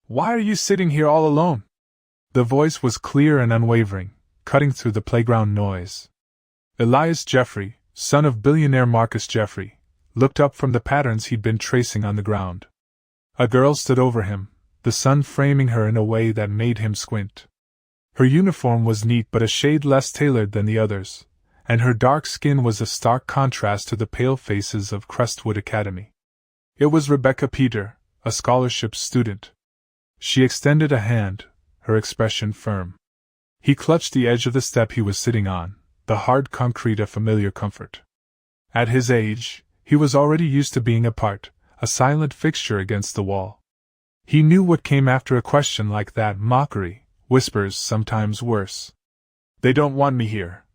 Why are you sitting here all alone? The voice was clear and unwavering, cutting through the playground noise. 𝙒𝙖𝙉𝙍𝙍, son of billionaire Marcus Jeffrey, looked up from the patterns he'd been tracing on the ground. A girl stood over him, the sun framing her in a way that made him squint. Her uniform was neat but a shade less tailored than the others, and her dark skin was a stark contrast to the pale faces of Crestwood Academy. It was Rebecca Peter, a scholarship student. She extended a hand, her expression firm. He clutched the edge of the step he was sitting on, the hard concrete a familiar comfort. At his age, he was already used to being apart, a silent fixture against the wall. He knew what came after a question like that: mockery, whispers, sometimes worse. "They don't want me here,"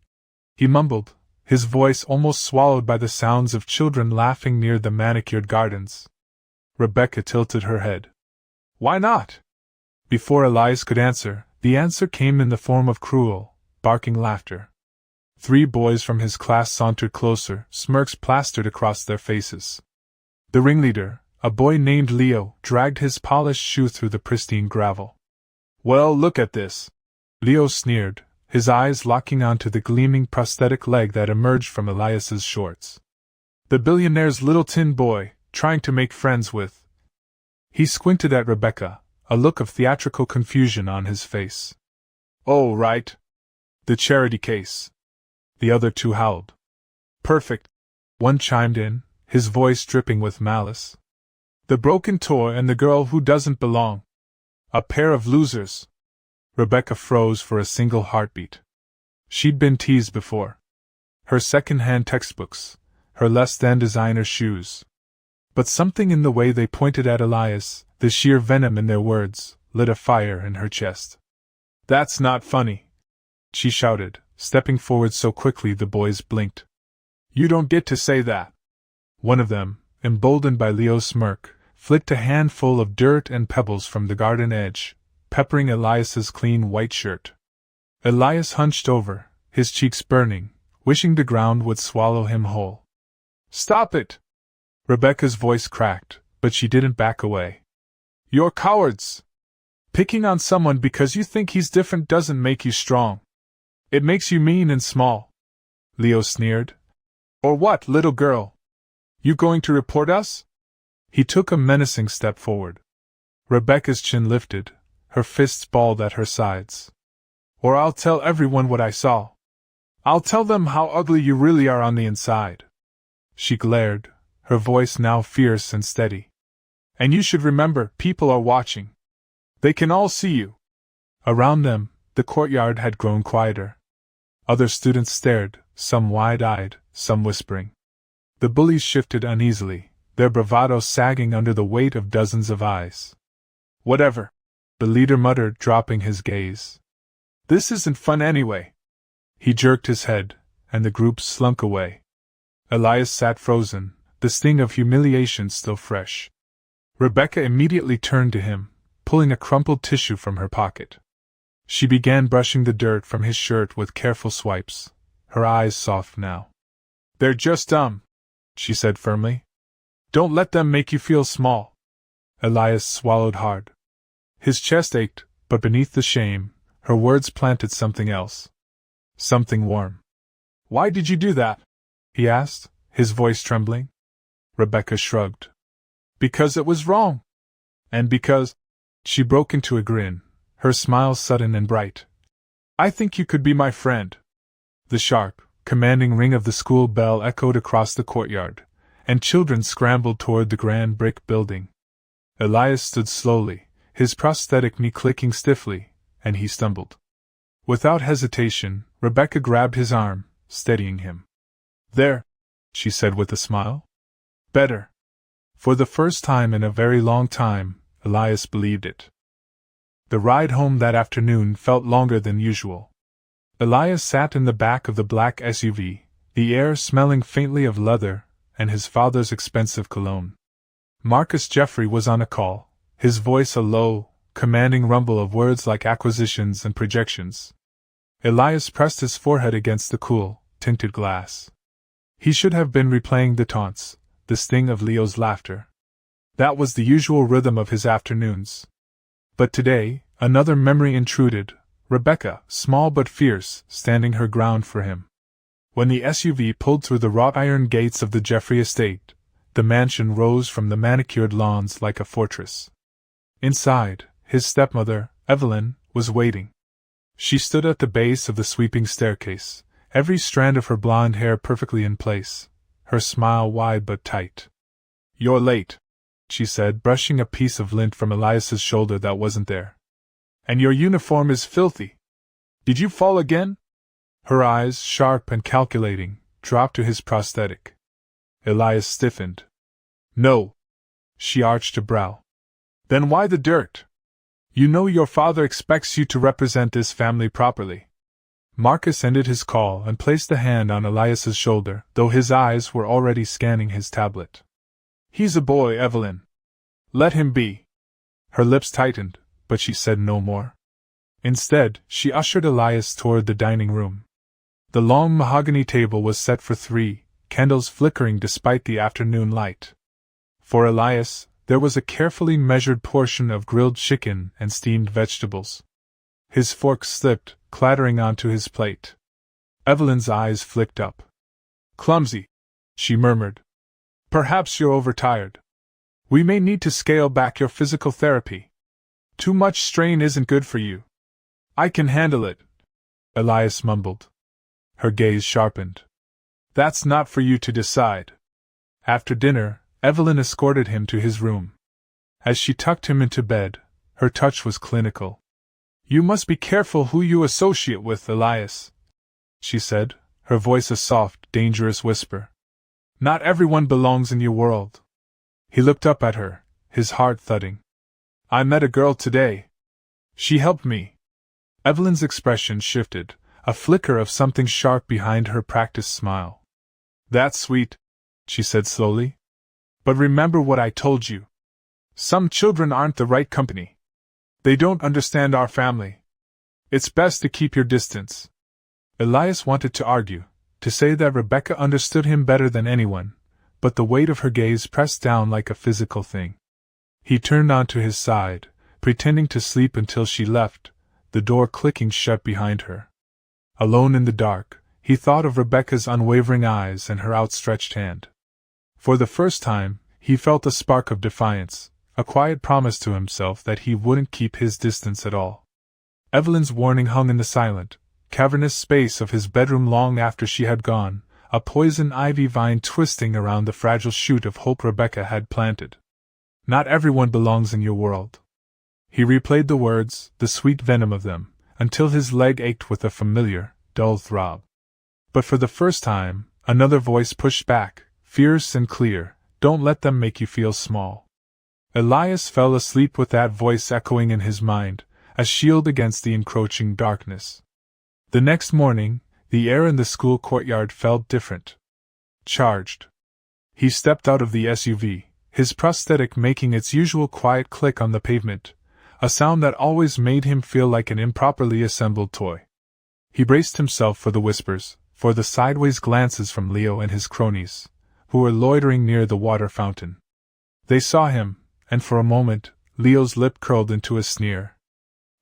he mumbled, his voice almost swallowed by the sounds of children laughing near the manicured gardens. Rebecca tilted her head. "Why not?" Before Elias could answer, the answer came in the form of cruel, barking laughter. 3 boys from his class sauntered closer, smirks plastered across their faces. The ringleader, a boy named Leo, dragged his polished shoe through the pristine gravel. "Well, look at this," Leo sneered, his eyes locking onto the gleaming prosthetic leg that emerged from Elias's shorts. "The billionaire's little tin boy, trying to make friends with." He squinted at Rebecca, a look of theatrical confusion on his face. "Oh, right. The charity case." The other 2 howled. "Perfect," one chimed in, his voice dripping with malice. "The broken toy and the girl who doesn't belong. A pair of losers." Rebecca froze for a single heartbeat. She'd been teased before. Her second-hand textbooks, her less-than designer shoes. But something in the way they pointed at Elias, the sheer venom in their words, lit a fire in her chest. "That's not funny," she shouted, stepping forward so quickly the boys blinked. "You don't get to say that." One of them, emboldened by Leo's smirk, flicked a handful of dirt and pebbles from the garden edge, peppering Elias's clean white shirt. Elias hunched over, his cheeks burning, wishing the ground would swallow him whole. "Stop it!" Rebecca's voice cracked, but she didn't back away. "You're cowards! Picking on someone because you think he's different doesn't make you strong. It makes you mean and small." Leo sneered. "Or what, little girl? You going to report us?" He took a menacing step forward. Rebecca's chin lifted, her fists balled at her sides. "Or I'll tell everyone what I saw. I'll tell them how ugly you really are on the inside." She glared, her voice now fierce and steady. "And you should remember, people are watching. They can all see you." Around them, the courtyard had grown quieter. Other students stared, some wide-eyed, some whispering. The bullies shifted uneasily, their bravado sagging under the weight of dozens of eyes. "Whatever," the leader muttered, dropping his gaze. "This isn't fun anyway." He jerked his head, and the group slunk away. Elias sat frozen, the sting of humiliation still fresh. Rebecca immediately turned to him, pulling a crumpled tissue from her pocket. She began brushing the dirt from his shirt with careful swipes, her eyes soft now. "They're just dumb," she said firmly. "Don't let them make you feel small." Elias swallowed hard. His chest ached, but beneath the shame, her words planted something else. Something warm. "Why did you do that?" he asked, his voice trembling. Rebecca shrugged. "Because it was wrong. And because—" She broke into a grin, her smile sudden and bright. "I think you could be my friend." The sharp, commanding ring of the school bell echoed across the courtyard, and children scrambled toward the grand brick building. Elias stood slowly, his prosthetic knee clicking stiffly, and he stumbled. Without hesitation, Rebecca grabbed his arm, steadying him. "There," she said with a smile. "Better." For the first time in a very long time, Elias believed it. The ride home that afternoon felt longer than usual. Elias sat in the back of the black SUV, the air smelling faintly of leather and his father's expensive cologne. Marcus Jeffrey was on a call, his voice a low, commanding rumble of words like acquisitions and projections. Elias pressed his forehead against the cool, tinted glass. He should have been replaying the taunts, the sting of Leo's laughter. That was the usual rhythm of his afternoons. But today, another memory intruded, Rebecca, small but fierce, standing her ground for him. When the SUV pulled through the wrought iron gates of the Jeffrey estate, the mansion rose from the manicured lawns like a fortress. Inside, his stepmother, Evelyn, was waiting. She stood at the base of the sweeping staircase, every strand of her blonde hair perfectly in place, her smile wide but tight. "You're late," she said, brushing a piece of lint from Elias's shoulder that wasn't there. "And your uniform is filthy. Did you fall again?" Her eyes, sharp and calculating, dropped to his prosthetic. Elias stiffened. "No." She arched a brow. "Then why the dirt? You know your father expects you to represent this family properly." Marcus ended his call and placed a hand on Elias's shoulder, though his eyes were already scanning his tablet. "He's a boy, Evelyn. Let him be." Her lips tightened, but she said no more. Instead, she ushered Elias toward the dining room. The long mahogany table was set for 3, candles flickering despite the afternoon light. For Elias, there was a carefully measured portion of grilled chicken and steamed vegetables. His fork slipped, clattering onto his plate. Evelyn's eyes flicked up. "Clumsy," she murmured. "Perhaps you're overtired. We may need to scale back your physical therapy. Too much strain isn't good for you." "I can handle it," Elias mumbled. Her gaze sharpened. "That's not for you to decide." After dinner, Evelyn escorted him to his room. As she tucked him into bed, her touch was clinical. "You must be careful who you associate with, Elias," she said, her voice a soft, dangerous whisper. "Not everyone belongs in your world." He looked up at her, his heart thudding. "I met a girl today. She helped me." Evelyn's expression shifted, a flicker of something sharp behind her practiced smile. "That's sweet," she said slowly. "But remember what I told you. Some children aren't the right company. They don't understand our family. It's best to keep your distance." Elias wanted to argue, to say that Rebecca understood him better than anyone, but the weight of her gaze pressed down like a physical thing. He turned onto his side, pretending to sleep until she left, the door clicking shut behind her. Alone in the dark, he thought of Rebecca's unwavering eyes and her outstretched hand. For the first time, he felt a spark of defiance, a quiet promise to himself that he wouldn't keep his distance at all. Evelyn's warning hung in the silent, cavernous space of his bedroom long after she had gone, a poison ivy vine twisting around the fragile shoot of hope Rebecca had planted. "Not everyone belongs in your world." He replayed the words, the sweet venom of them, until his leg ached with a familiar, dull throb. But for the first time, another voice pushed back, fierce and clear, "Don't let them make you feel small." Elias fell asleep with that voice echoing in his mind, a shield against the encroaching darkness. The next morning, the air in the school courtyard felt different. Charged. He stepped out of the SUV, his prosthetic making its usual quiet click on the pavement, a sound that always made him feel like an improperly assembled toy. He braced himself for the whispers, for the sideways glances from Leo and his cronies, who were loitering near the water fountain. They saw him, and for a moment, Leo's lip curled into a sneer.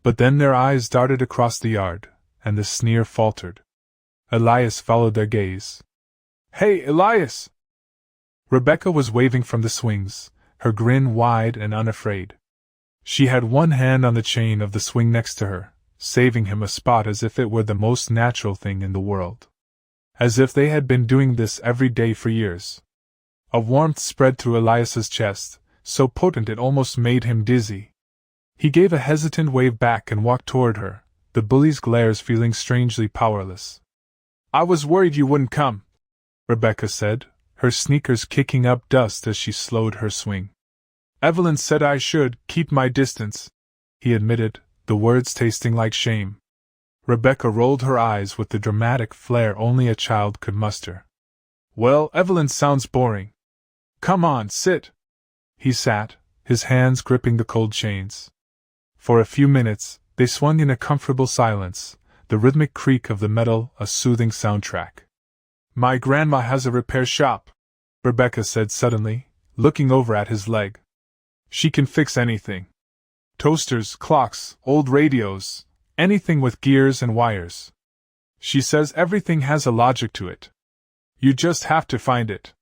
But then their eyes darted across the yard, and the sneer faltered. Elias followed their gaze. "Hey, Elias!" Rebecca was waving from the swings, her grin wide and unafraid. She had one hand on the chain of the swing next to her, saving him a spot as if it were the most natural thing in the world. As if they had been doing this every day for years. A warmth spread through Elias's chest, so potent it almost made him dizzy. He gave a hesitant wave back and walked toward her, the bully's glares feeling strangely powerless. "I was worried you wouldn't come," Rebecca said, her sneakers kicking up dust as she slowed her swing. "Evelyn said I should keep my distance," he admitted, the words tasting like shame. Rebecca rolled her eyes with the dramatic flair only a child could muster. "Well, Evelyn sounds boring. Come on, sit." He sat, his hands gripping the cold chains. For a few minutes, they swung in a comfortable silence, the rhythmic creak of the metal a soothing soundtrack. "My grandma has a repair shop," Rebecca said suddenly, looking over at his leg. "She can fix anything. Toasters, clocks, old radios, anything with gears and wires. She says everything has a logic to it. You just have to find it.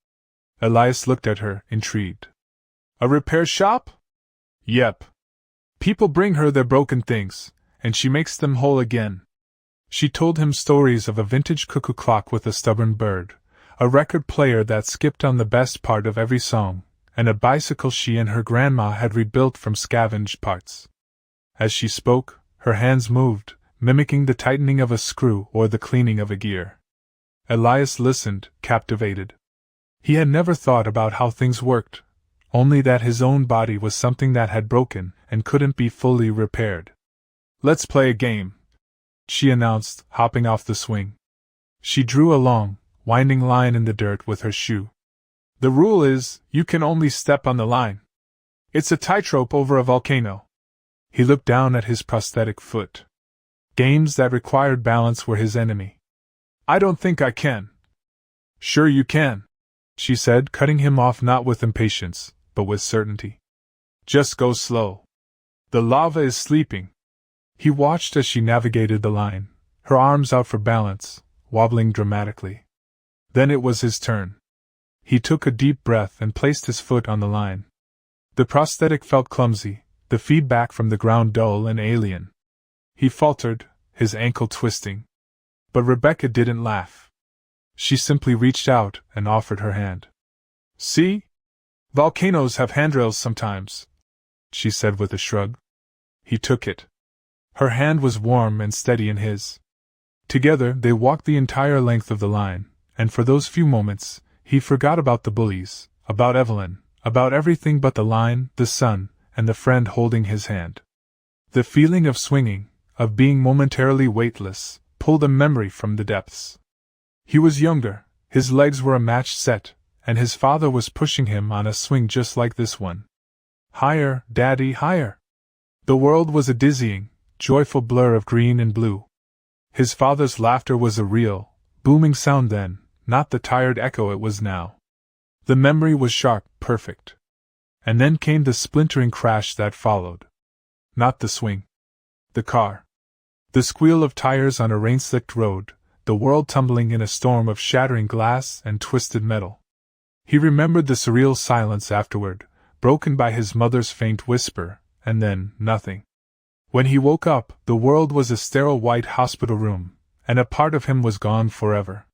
Elias looked at her, intrigued. A repair shop? Yep. People bring her their broken things, and she makes them whole again. She told him stories of a vintage cuckoo clock with a stubborn bird, a record player that skipped on the best part of every song, and a bicycle she and her grandma had rebuilt from scavenged parts. As she spoke, her hands moved, mimicking the tightening of a screw or the cleaning of a gear. Elias listened, captivated. He had never thought about how things worked, only that his own body was something that had broken and couldn't be fully repaired. Let's play a game, she announced, hopping off the swing. She drew a long, winding line in the dirt with her shoe. The rule is, you can only step on the line. It's a tightrope over a volcano. He looked down at his prosthetic foot. Games that required balance were his enemy. I don't think I can. Sure you can, she said, cutting him off not with impatience, but with certainty. Just go slow. The lava is sleeping. He watched as she navigated the line, her arms out for balance, wobbling dramatically. Then it was his turn. He took a deep breath and placed his foot on the line. The prosthetic felt clumsy, the feedback from the ground dull and alien. He faltered, his ankle twisting. But Rebecca didn't laugh. She simply reached out and offered her hand. See? Volcanoes have handrails sometimes, she said with a shrug. He took it. Her hand was warm and steady in his. Together they walked the entire length of the line, and for those few moments, he forgot about the bullies, about Evelyn, about everything but the line, the sun, and the friend holding his hand. The feeling of swinging, of being momentarily weightless, pulled a memory from the depths. He was younger, his legs were a matched set, and his father was pushing him on a swing just like this one. Higher, Daddy, higher! The world was a dizzying, joyful blur of green and blue. His father's laughter was a real, booming sound then, not the tired echo it was now. The memory was sharp, perfect. And then came the splintering crash that followed. Not the swing. The car. The squeal of tires on a rain-slicked road, the world tumbling in a storm of shattering glass and twisted metal. He remembered the surreal silence afterward, broken by his mother's faint whisper, and then nothing. When he woke up, the world was a sterile white hospital room, and a part of him was gone forever.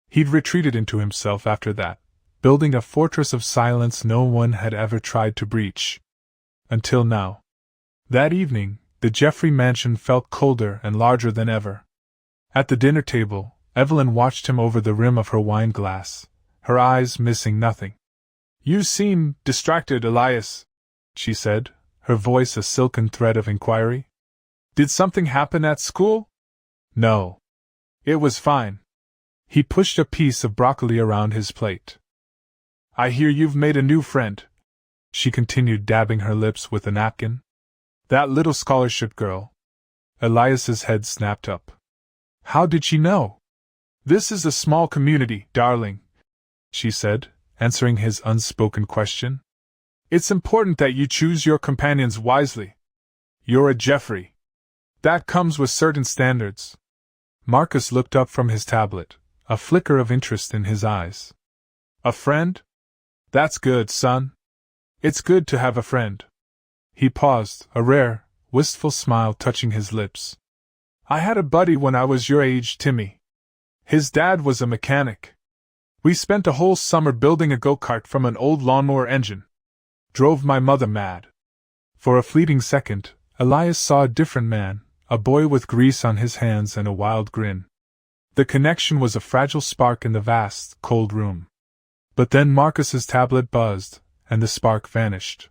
He'd retreated into himself after that, building a fortress of silence no one had ever tried to breach. Until now. That evening, the Jeffrey mansion felt colder and larger than ever. At the dinner table, Evelyn watched him over the rim of her wine glass, her eyes missing nothing. You seem distracted, Elias, she said, her voice a silken thread of inquiry. Did something happen at school? No. It was fine. He pushed a piece of broccoli around his plate. I hear you've made a new friend, she continued, dabbing her lips with a napkin. That little scholarship girl. Elias's head snapped up. How did she know? This is a small community, darling, she said, answering his unspoken question. It's important that you choose your companions wisely. You're a Jeffrey. That comes with certain standards. Marcus looked up from his tablet, a flicker of interest in his eyes. A friend? That's good, son. It's good to have a friend. He paused, a rare, wistful smile touching his lips. I had a buddy when I was your age, Timmy. His dad was a mechanic. We spent a whole summer building a go-kart from an old lawnmower engine. Drove my mother mad. For a fleeting second, Elias saw a different man, a boy with grease on his hands and a wild grin. The connection was a fragile spark in the vast, cold room. But then Marcus's tablet buzzed, and the spark vanished.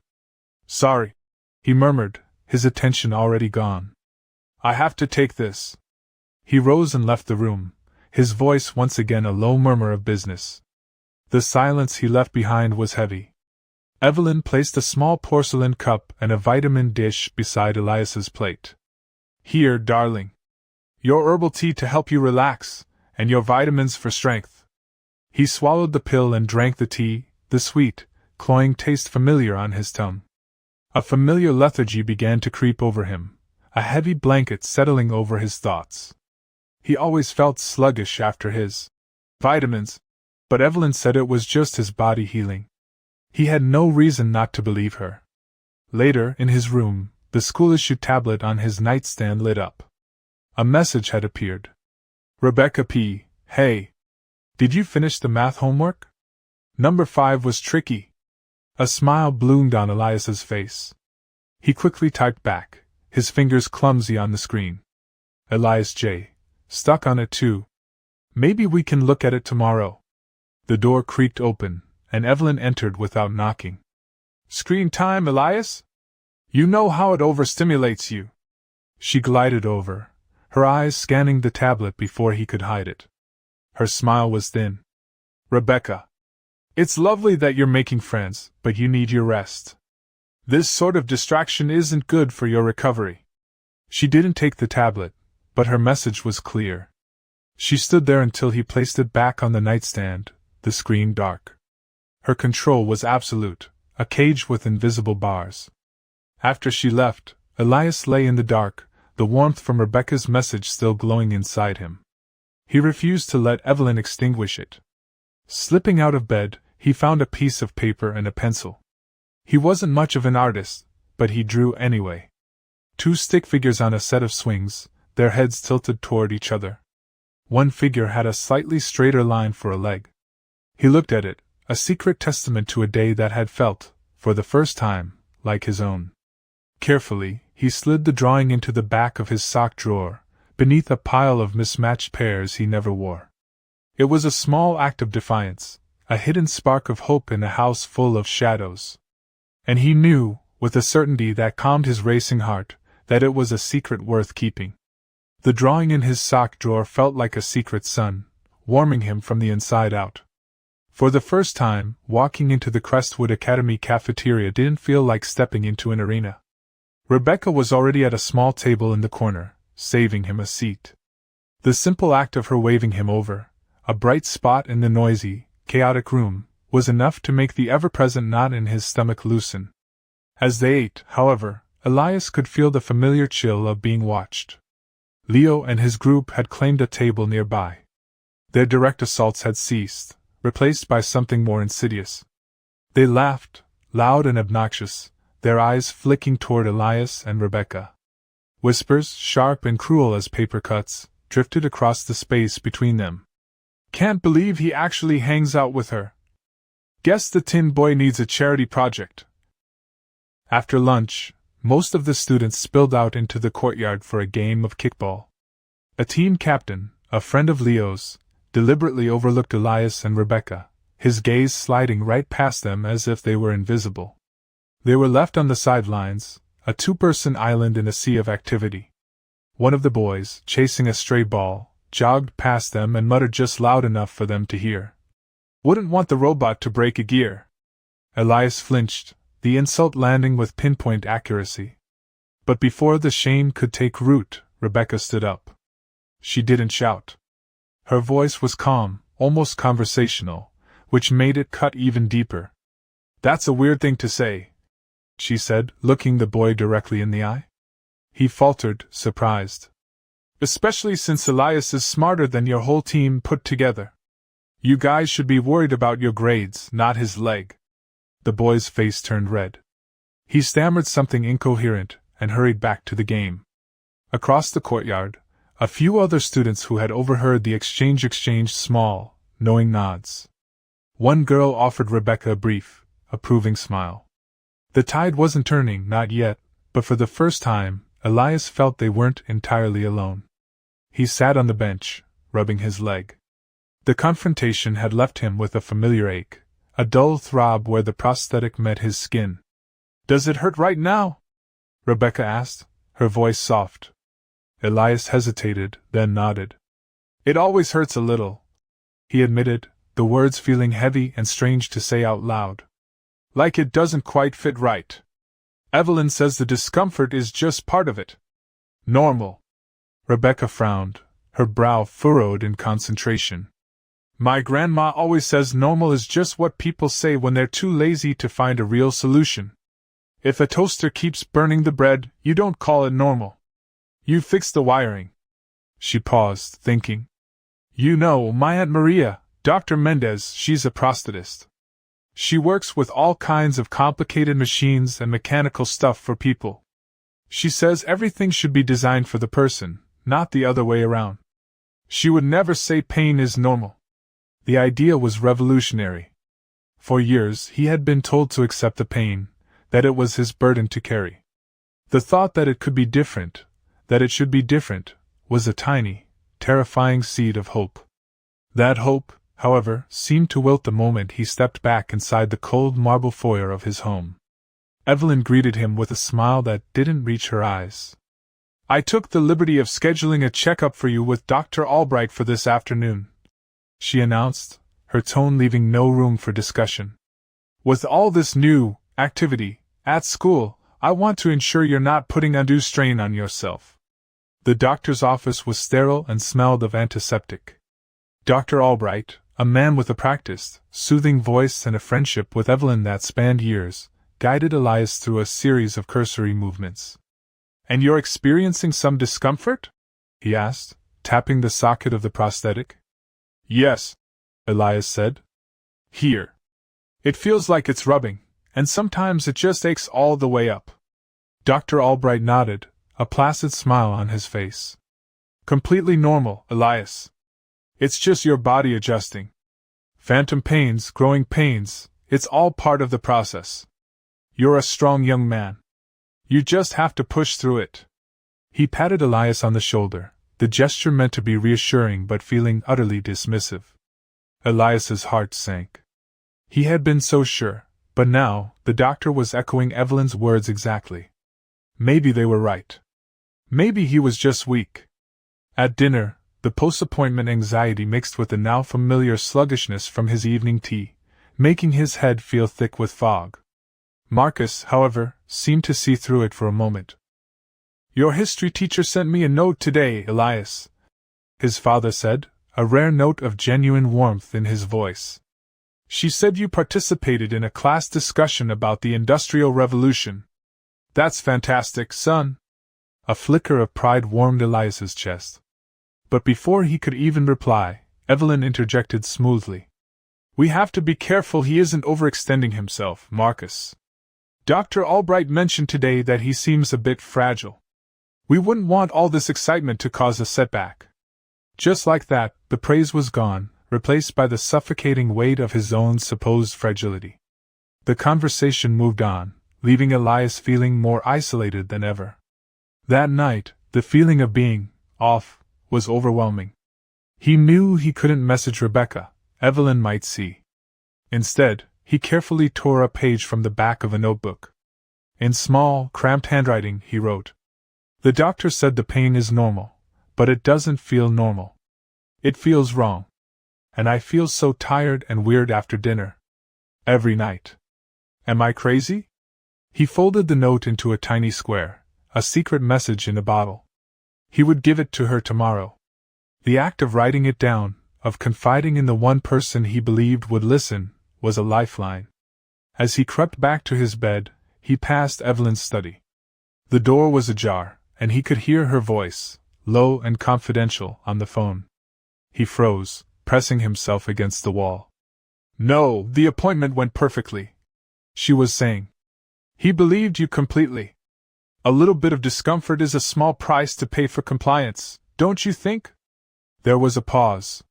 Sorry, he murmured, his attention already gone. I have to take this. He rose and left the room, his voice once again a low murmur of business. The silence he left behind was heavy. Evelyn placed a small porcelain cup and a vitamin dish beside Elias's plate. Here, darling. Your herbal tea to help you relax, and your vitamins for strength. He swallowed the pill and drank the tea, the sweet, cloying taste familiar on his tongue. A familiar lethargy began to creep over him, a heavy blanket settling over his thoughts. He always felt sluggish after his vitamins, but Evelyn said it was just his body healing. He had no reason not to believe her. Later, in his room, the school issue tablet on his nightstand lit up. A message had appeared. Rebecca P. Hey. Did you finish the math homework? Number 5 was tricky. A smile bloomed on Elias's face. He quickly typed back, his fingers clumsy on the screen. Elias J. Stuck on it too. Maybe we can look at it tomorrow. The door creaked open, and Evelyn entered without knocking. Screen time, Elias? You know how it overstimulates you. She glided over, her eyes scanning the tablet before he could hide it. Her smile was thin. Rebecca. It's lovely that you're making friends, but you need your rest. This sort of distraction isn't good for your recovery. She didn't take the tablet, but her message was clear. She stood there until he placed it back on the nightstand, the screen dark. Her control was absolute, a cage with invisible bars. After she left, Elias lay in the dark, the warmth from Rebecca's message still glowing inside him. He refused to let Evelyn extinguish it. Slipping out of bed, he found a piece of paper and a pencil. He wasn't much of an artist, but he drew anyway. 2 stick figures on a set of swings, their heads tilted toward each other. One figure had a slightly straighter line for a leg. He looked at it, a secret testament to a day that had felt, for the first time, like his own. Carefully, he slid the drawing into the back of his sock drawer, beneath a pile of mismatched pairs he never wore. It was a small act of defiance, a hidden spark of hope in a house full of shadows. And he knew, with a certainty that calmed his racing heart, that it was a secret worth keeping. The drawing in his sock drawer felt like a secret sun, warming him from the inside out. For the first time, walking into the Crestwood Academy cafeteria didn't feel like stepping into an arena. Rebecca was already at a small table in the corner, saving him a seat. The simple act of her waving him over, a bright spot in the noisy, chaotic room, was enough to make the ever-present knot in his stomach loosen. As they ate, however, Elias could feel the familiar chill of being watched. Leo and his group had claimed a table nearby. Their direct assaults had ceased, replaced by something more insidious. They laughed, loud and obnoxious, their eyes flicking toward Elias and Rebecca. Whispers, sharp and cruel as paper cuts, drifted across the space between them. Can't believe he actually hangs out with her. Guess the tin boy needs a charity project. After lunch, most of the students spilled out into the courtyard for a game of kickball. A team captain, a friend of Leo's, deliberately overlooked Elias and Rebecca, his gaze sliding right past them as if they were invisible. They were left on the sidelines, a 2-person island in a sea of activity. One of the boys, chasing a stray ball, jogged past them and muttered just loud enough for them to hear. Wouldn't want the robot to break a gear. Elias flinched, the insult landing with pinpoint accuracy. But before the shame could take root, Rebecca stood up. She didn't shout. Her voice was calm, almost conversational, which made it cut even deeper. That's a weird thing to say, she said, looking the boy directly in the eye. He faltered, surprised. Especially since Elias is smarter than your whole team put together. You guys should be worried about your grades, not his leg. The boy's face turned red. He stammered something incoherent and hurried back to the game. Across the courtyard, a few other students who had overheard the exchange exchanged small, knowing nods. One girl offered Rebecca a brief, approving smile. The tide wasn't turning, not yet, but for the first time, Elias felt they weren't entirely alone. He sat on the bench, rubbing his leg. The confrontation had left him with a familiar ache, a dull throb where the prosthetic met his skin. Does it hurt right now? Rebecca asked, her voice soft. Elias hesitated, then nodded. It always hurts a little, he admitted, the words feeling heavy and strange to say out loud. Like it doesn't quite fit right. Evelyn says the discomfort is just part of it. Normal. Rebecca frowned, her brow furrowed in concentration. My grandma always says normal is just what people say when they're too lazy to find a real solution. If a toaster keeps burning the bread, you don't call it normal. You fix the wiring. She paused, thinking. You know, my Aunt Maria, Dr. Mendez, she's a prosthetist. She works with all kinds of complicated machines and mechanical stuff for people. She says everything should be designed for the person, not the other way around. She would never say pain is normal. The idea was revolutionary. For years he had been told to accept the pain, that it was his burden to carry. The thought that it could be different, that it should be different, was a tiny, terrifying seed of hope. That hope, however, seemed to wilt the moment he stepped back inside the cold marble foyer of his home. Evelyn greeted him with a smile that didn't reach her eyes. I took the liberty of scheduling a checkup for you with Dr. Albright for this afternoon, she announced, her tone leaving no room for discussion. With all this new activity at school, I want to ensure you're not putting undue strain on yourself. The doctor's office was sterile and smelled of antiseptic. Dr. Albright, a man with a practiced, soothing voice and a friendship with Evelyn that spanned years, guided Elias through a series of cursory movements. And you're experiencing some discomfort? He asked, tapping the socket of the prosthetic. Yes, Elias said. Here. It feels like it's rubbing, and sometimes it just aches all the way up. Dr. Albright nodded, a placid smile on his face. Completely normal, Elias. It's just your body adjusting. Phantom pains, growing pains, it's all part of the process. You're a strong young man. You just have to push through it. He patted Elias on the shoulder, the gesture meant to be reassuring but feeling utterly dismissive. Elias's heart sank. He had been so sure, but now, the doctor was echoing Evelyn's words exactly. Maybe they were right. Maybe he was just weak. At dinner, the post-appointment anxiety mixed with the now familiar sluggishness from his evening tea, making his head feel thick with fog. Marcus, however, seemed to see through it for a moment. Your history teacher sent me a note today, Elias, his father said, a rare note of genuine warmth in his voice. She said you participated in a class discussion about the Industrial Revolution. That's fantastic, son. A flicker of pride warmed Elias's chest. But before he could even reply, Evelyn interjected smoothly. We have to be careful he isn't overextending himself, Marcus. Dr. Albright mentioned today that he seems a bit fragile. We wouldn't want all this excitement to cause a setback. Just like that, the praise was gone, replaced by the suffocating weight of his own supposed fragility. The conversation moved on, leaving Elias feeling more isolated than ever. That night, the feeling of being off was overwhelming. He knew he couldn't message Rebecca, Evelyn might see. Instead, he carefully tore a page from the back of a notebook. In small, cramped handwriting, he wrote, The doctor said the pain is normal, but it doesn't feel normal. It feels wrong. And I feel so tired and weird after dinner. Every night. Am I crazy? He folded the note into a tiny square, a secret message in a bottle. He would give it to her tomorrow. The act of writing it down, of confiding in the one person he believed would listen, was a lifeline. As he crept back to his bed, he passed Evelyn's study. The door was ajar, and he could hear her voice, low and confidential, on the phone. He froze, pressing himself against the wall. No, the appointment went perfectly, she was saying. He believed you completely. A little bit of discomfort is a small price to pay for compliance, don't you think? There was a pause.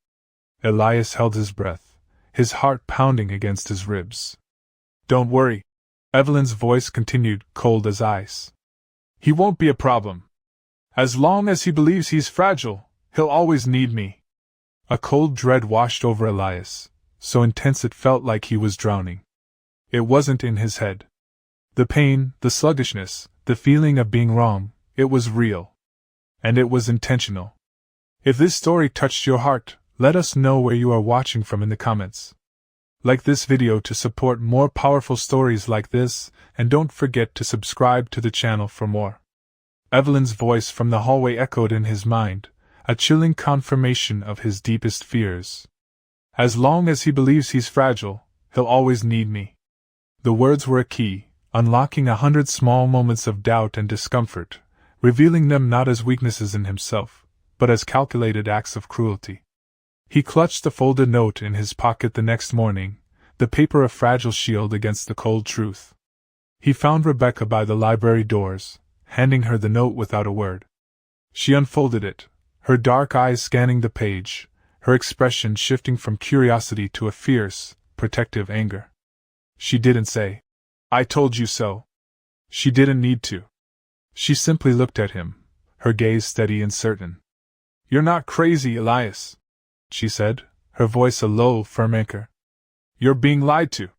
Elias held his breath, his heart pounding against his ribs. Don't worry, Evelyn's voice continued, cold as ice. He won't be a problem. As long as he believes he's fragile, he'll always need me. A cold dread washed over Elias, so intense it felt like he was drowning. It wasn't in his head. The pain, the sluggishness, the feeling of being wrong, it was real. And it was intentional. If this story touched your heart, let us know where you are watching from in the comments. Like this video to support more powerful stories like this, and don't forget to subscribe to the channel for more. Evelyn's voice from the hallway echoed in his mind, a chilling confirmation of his deepest fears. As long as he believes he's fragile, he'll always need me. The words were a key, unlocking 100 small moments of doubt and discomfort, revealing them not as weaknesses in himself, but as calculated acts of cruelty. He clutched the folded note in his pocket the next morning, the paper a fragile shield against the cold truth. He found Rebecca by the library doors, handing her the note without a word. She unfolded it, her dark eyes scanning the page, her expression shifting from curiosity to a fierce, protective anger. She didn't say, "I told you so." She didn't need to. She simply looked at him, her gaze steady and certain. "You're not crazy, Elias," she said, her voice a low, firm anchor. "You're being lied to."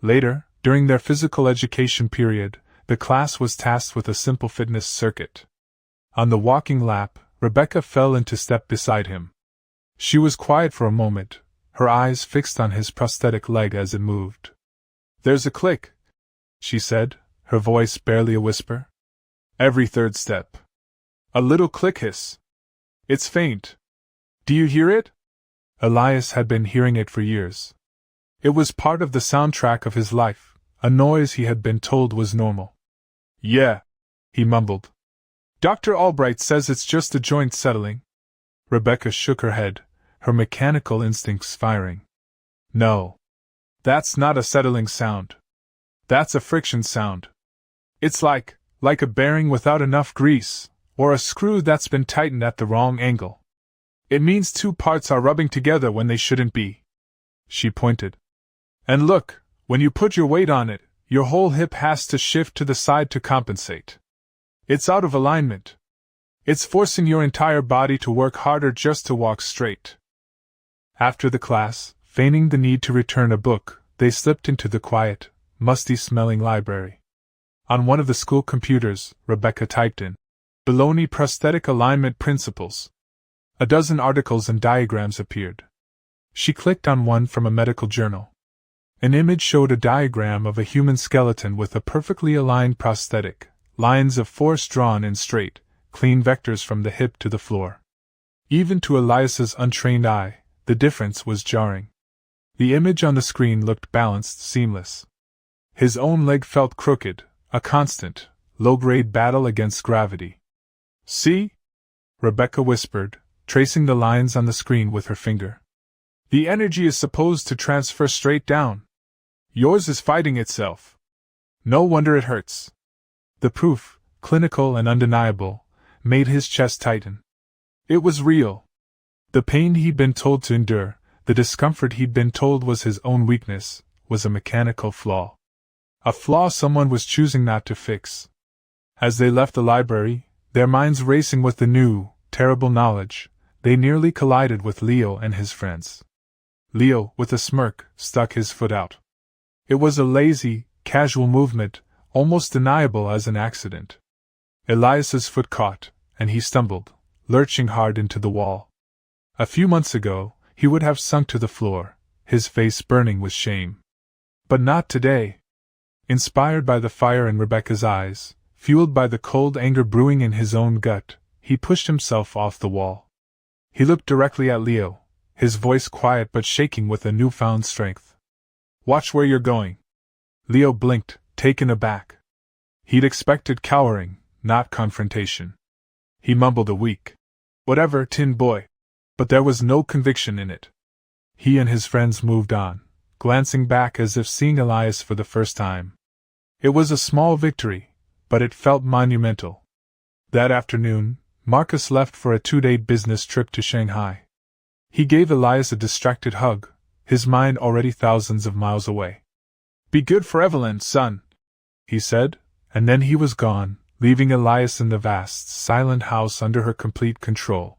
Later, during their physical education period, the class was tasked with a simple fitness circuit. On the walking lap, Rebecca fell into step beside him. She was quiet for a moment, her eyes fixed on his prosthetic leg as it moved. "There's a click," she said, her voice barely a whisper. "Every third step. A little click hiss. It's faint. Do you hear it?" Elias had been hearing it for years. It was part of the soundtrack of his life, a noise he had been told was normal. "Yeah," he mumbled. "Dr. Albright says it's just a joint settling." Rebecca shook her head, her mechanical instincts firing. "No. That's not a settling sound. That's a friction sound. It's like a bearing without enough grease, or a screw that's been tightened at the wrong angle. It means two parts are rubbing together when they shouldn't be." She pointed. "And look, when you put your weight on it, your whole hip has to shift to the side to compensate. It's out of alignment. It's forcing your entire body to work harder just to walk straight." After the class, feigning the need to return a book, they slipped into the quiet, musty-smelling library. On one of the school computers, Rebecca typed in, "Baloney prosthetic alignment principles." A dozen articles and diagrams appeared. She clicked on one from a medical journal. An image showed a diagram of a human skeleton with a perfectly aligned prosthetic, lines of force drawn in straight, clean vectors from the hip to the floor. Even to Elias's untrained eye, the difference was jarring. The image on the screen looked balanced, seamless. His own leg felt crooked, a constant, low-grade battle against gravity. "See?" Rebecca whispered, tracing the lines on the screen with her finger. "The energy is supposed to transfer straight down. Yours is fighting itself. No wonder it hurts." The proof, clinical and undeniable, made his chest tighten. It was real. The pain he'd been told to endure, the discomfort he'd been told was his own weakness, was a mechanical flaw. A flaw someone was choosing not to fix. As they left the library, their minds racing with the new, terrible knowledge, they nearly collided with Leo and his friends. Leo, with a smirk, stuck his foot out. It was a lazy, casual movement, almost deniable as an accident. Elias's foot caught, and he stumbled, lurching hard into the wall. A few months ago, he would have sunk to the floor, his face burning with shame. But not today. Inspired by the fire in Rebecca's eyes, fueled by the cold anger brewing in his own gut, he pushed himself off the wall. He looked directly at Leo, his voice quiet but shaking with a newfound strength. "Watch where you're going." Leo blinked, taken aback. He'd expected cowering, not confrontation. He mumbled a weak, "Whatever, tin boy," but there was no conviction in it. He and his friends moved on, glancing back as if seeing Elias for the first time. It was a small victory, but it felt monumental. That afternoon, Marcus left for a 2-day business trip to Shanghai. He gave Elias a distracted hug, his mind already thousands of miles away. "Be good for Evelyn, son," he said, and then he was gone, leaving Elias in the vast, silent house under her complete control.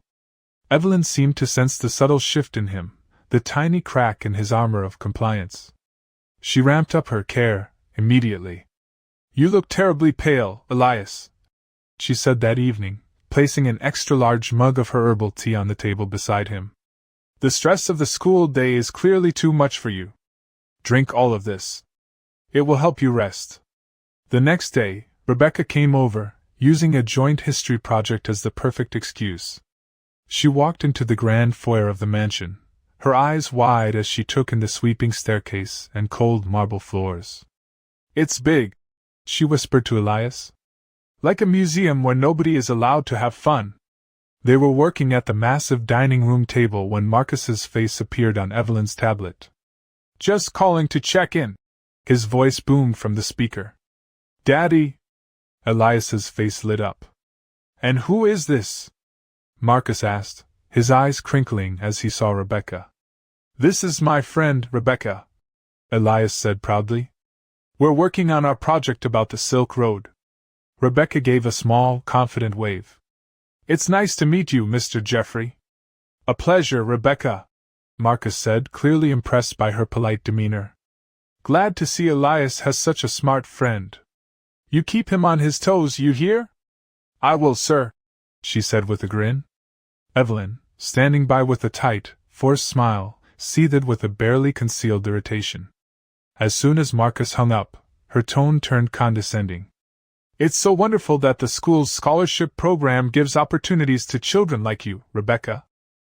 Evelyn seemed to sense the subtle shift in him, the tiny crack in his armor of compliance. She ramped up her care, immediately. "You look terribly pale, Elias," she said that evening, placing an extra-large mug of her herbal tea on the table beside him. "The stress of the school day is clearly too much for you. Drink all of this. It will help you rest." The next day, Rebecca came over, using a joint history project as the perfect excuse. She walked into the grand foyer of the mansion, her eyes wide as she took in the sweeping staircase and cold marble floors. "It's big," she whispered to Elias. Like a museum where nobody is allowed to have fun. They were working at the massive dining room table when Marcus's face appeared on Evelyn's tablet. Just calling to check in. His voice boomed from the speaker. Daddy! Elias's face lit up. And who is this? Marcus asked, his eyes crinkling as he saw Rebecca. This is my friend, Rebecca, Elias said proudly. We're working on our project about the Silk Road. Rebecca gave a small, confident wave. It's nice to meet you, Mr. Jeffrey. A pleasure, Rebecca, Marcus said, clearly impressed by her polite demeanor. Glad to see Elias has such a smart friend. You keep him on his toes, you hear? I will, sir, she said with a grin. Evelyn, standing by with a tight, forced smile, seethed with a barely concealed irritation. As soon as Marcus hung up, her tone turned condescending. It's so wonderful that the school's scholarship program gives opportunities to children like you, Rebecca,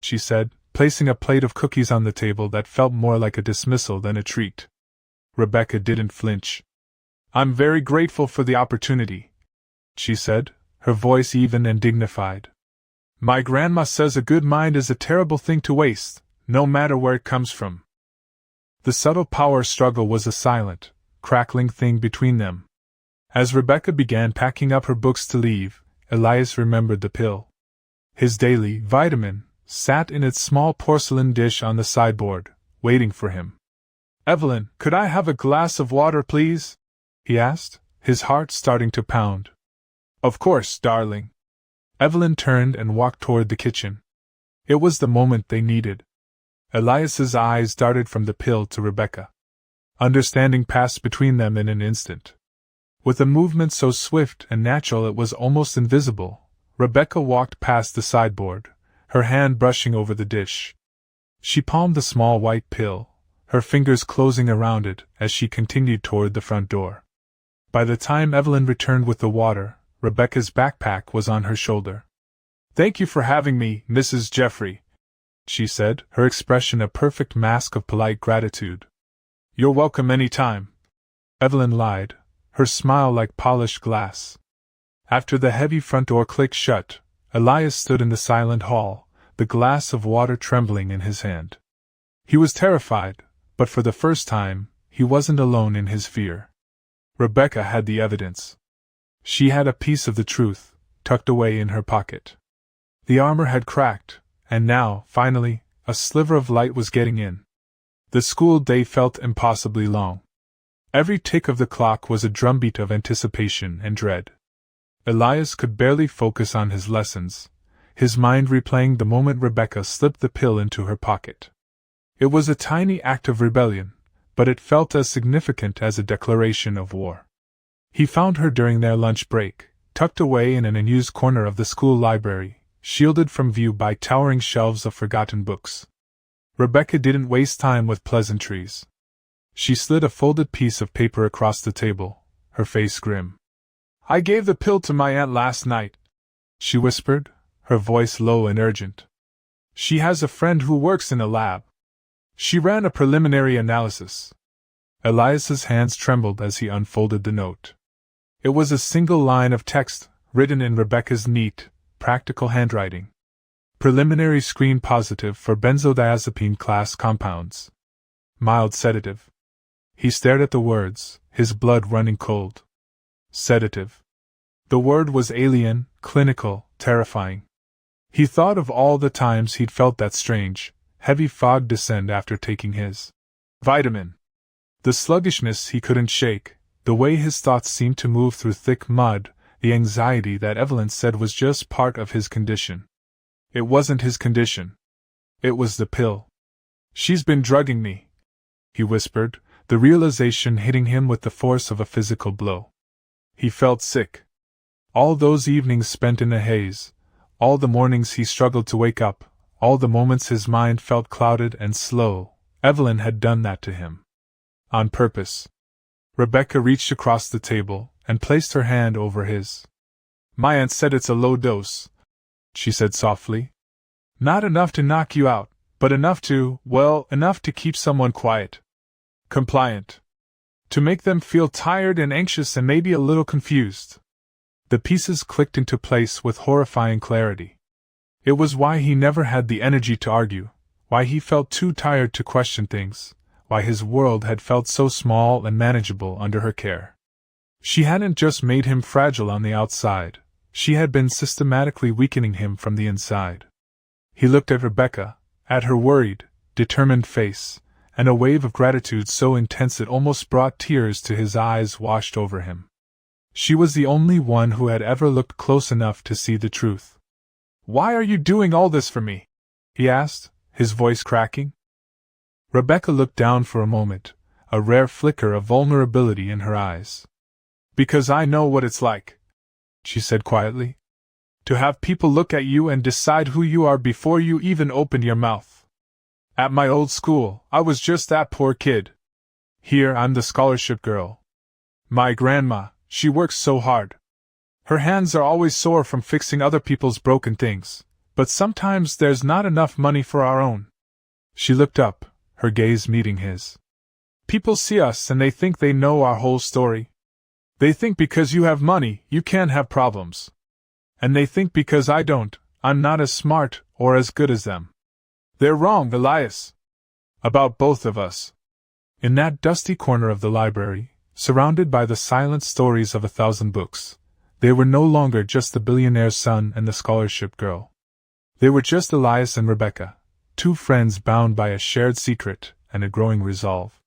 she said, placing a plate of cookies on the table that felt more like a dismissal than a treat. Rebecca didn't flinch. I'm very grateful for the opportunity, she said, her voice even and dignified. My grandma says a good mind is a terrible thing to waste, no matter where it comes from. The subtle power struggle was a silent, crackling thing between them. As Rebecca began packing up her books to leave, Elias remembered the pill. His daily vitamin sat in its small porcelain dish on the sideboard, waiting for him. Evelyn, could I have a glass of water, please? He asked, his heart starting to pound. Of course, darling. Evelyn turned and walked toward the kitchen. It was the moment they needed. Elias's eyes darted from the pill to Rebecca. Understanding passed between them in an instant. With a movement so swift and natural it was almost invisible, Rebecca walked past the sideboard, her hand brushing over the dish. She palmed the small white pill, her fingers closing around it as she continued toward the front door. By the time Evelyn returned with the water, Rebecca's backpack was on her shoulder. Thank you for having me, Mrs. Jeffrey, she said, her expression a perfect mask of polite gratitude. You're welcome any time, Evelyn lied, her smile like polished glass. After the heavy front door clicked shut, Elias stood in the silent hall, the glass of water trembling in his hand. He was terrified, but for the first time, he wasn't alone in his fear. Rebecca had the evidence. She had a piece of the truth, tucked away in her pocket. The armor had cracked, and now, finally, a sliver of light was getting in. The school day felt impossibly long. Every tick of the clock was a drumbeat of anticipation and dread. Elias could barely focus on his lessons, his mind replaying the moment Rebecca slipped the pill into her pocket. It was a tiny act of rebellion, but it felt as significant as a declaration of war. He found her during their lunch break, tucked away in an unused corner of the school library, shielded from view by towering shelves of forgotten books. Rebecca didn't waste time with pleasantries. She slid a folded piece of paper across the table, her face grim. I gave the pill to my aunt last night, she whispered, her voice low and urgent. She has a friend who works in a lab. She ran a preliminary analysis. Elias's hands trembled as he unfolded the note. It was a single line of text, written in Rebecca's neat, practical handwriting. Preliminary screen positive for benzodiazepine class compounds. Mild sedative. He stared at the words, his blood running cold. Sedative. The word was alien, clinical, terrifying. He thought of all the times he'd felt that strange, heavy fog descend after taking his vitamin. The sluggishness he couldn't shake, the way his thoughts seemed to move through thick mud, the anxiety that Evelyn said was just part of his condition. It wasn't his condition. It was the pill. She's been drugging me, he whispered, the realization hitting him with the force of a physical blow. He felt sick. All those evenings spent in a haze, all the mornings he struggled to wake up, all the moments his mind felt clouded and slow, Evelyn had done that to him. On purpose. Rebecca reached across the table and placed her hand over his. My aunt said it's a low dose, she said softly. Not enough to knock you out, but enough to, well, enough to keep someone quiet. Compliant. To make them feel tired and anxious and maybe a little confused. The pieces clicked into place with horrifying clarity. It was why he never had the energy to argue, why he felt too tired to question things, why his world had felt so small and manageable under her care. She hadn't just made him fragile on the outside, she had been systematically weakening him from the inside. He looked at Rebecca, at her worried, determined face, and a wave of gratitude so intense it almost brought tears to his eyes washed over him. She was the only one who had ever looked close enough to see the truth. "Why are you doing all this for me?" he asked, his voice cracking. Rebecca looked down for a moment, a rare flicker of vulnerability in her eyes. "Because I know what it's like," she said quietly. "To have people look at you and decide who you are before you even open your mouth. At my old school, I was just that poor kid. Here I'm the scholarship girl. My grandma, she works so hard. Her hands are always sore from fixing other people's broken things, but sometimes there's not enough money for our own." She looked up, her gaze meeting his. "People see us and they think they know our whole story. They think because you have money, you can't have problems. And they think because I don't, I'm not as smart or as good as them. They're wrong, Elias. About both of us." In that dusty corner of the library, surrounded by the silent stories of 1,000 books, they were no longer just the billionaire's son and the scholarship girl. They were just Elias and Rebecca, two friends bound by a shared secret and a growing resolve.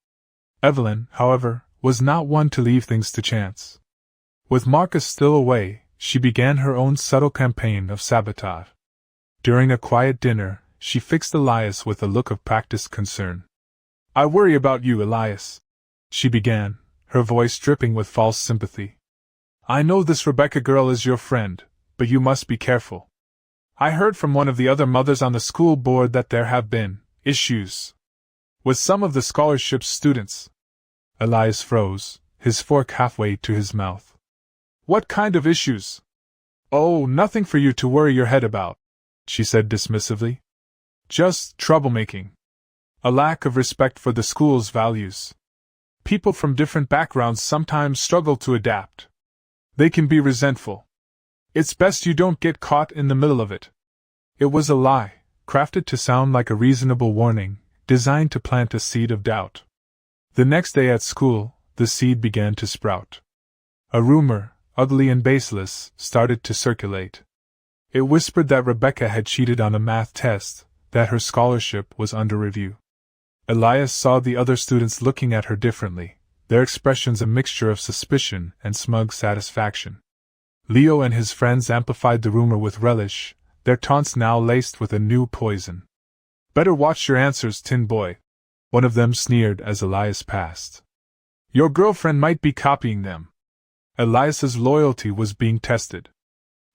Evelyn, however, was not one to leave things to chance. With Marcus still away, she began her own subtle campaign of sabotage. During a quiet dinner, she fixed Elias with a look of practiced concern. "I worry about you, Elias," she began, her voice dripping with false sympathy. "I know this Rebecca girl is your friend, but you must be careful. I heard from one of the other mothers on the school board that there have been issues with some of the scholarship students." Elias froze, his fork halfway to his mouth. "What kind of issues?" "Oh, nothing for you to worry your head about," she said dismissively. "Just troublemaking. A lack of respect for the school's values. People from different backgrounds sometimes struggle to adapt. They can be resentful. It's best you don't get caught in the middle of it." It was a lie, crafted to sound like a reasonable warning, designed to plant a seed of doubt. The next day at school, the seed began to sprout. A rumor, ugly and baseless, started to circulate. It whispered that Rebecca had cheated on a math test, that her scholarship was under review. Elias saw the other students looking at her differently, their expressions a mixture of suspicion and smug satisfaction. Leo and his friends amplified the rumor with relish, their taunts now laced with a new poison. "Better watch your answers, tin boy," one of them sneered as Elias passed. "Your girlfriend might be copying them." Elias's loyalty was being tested.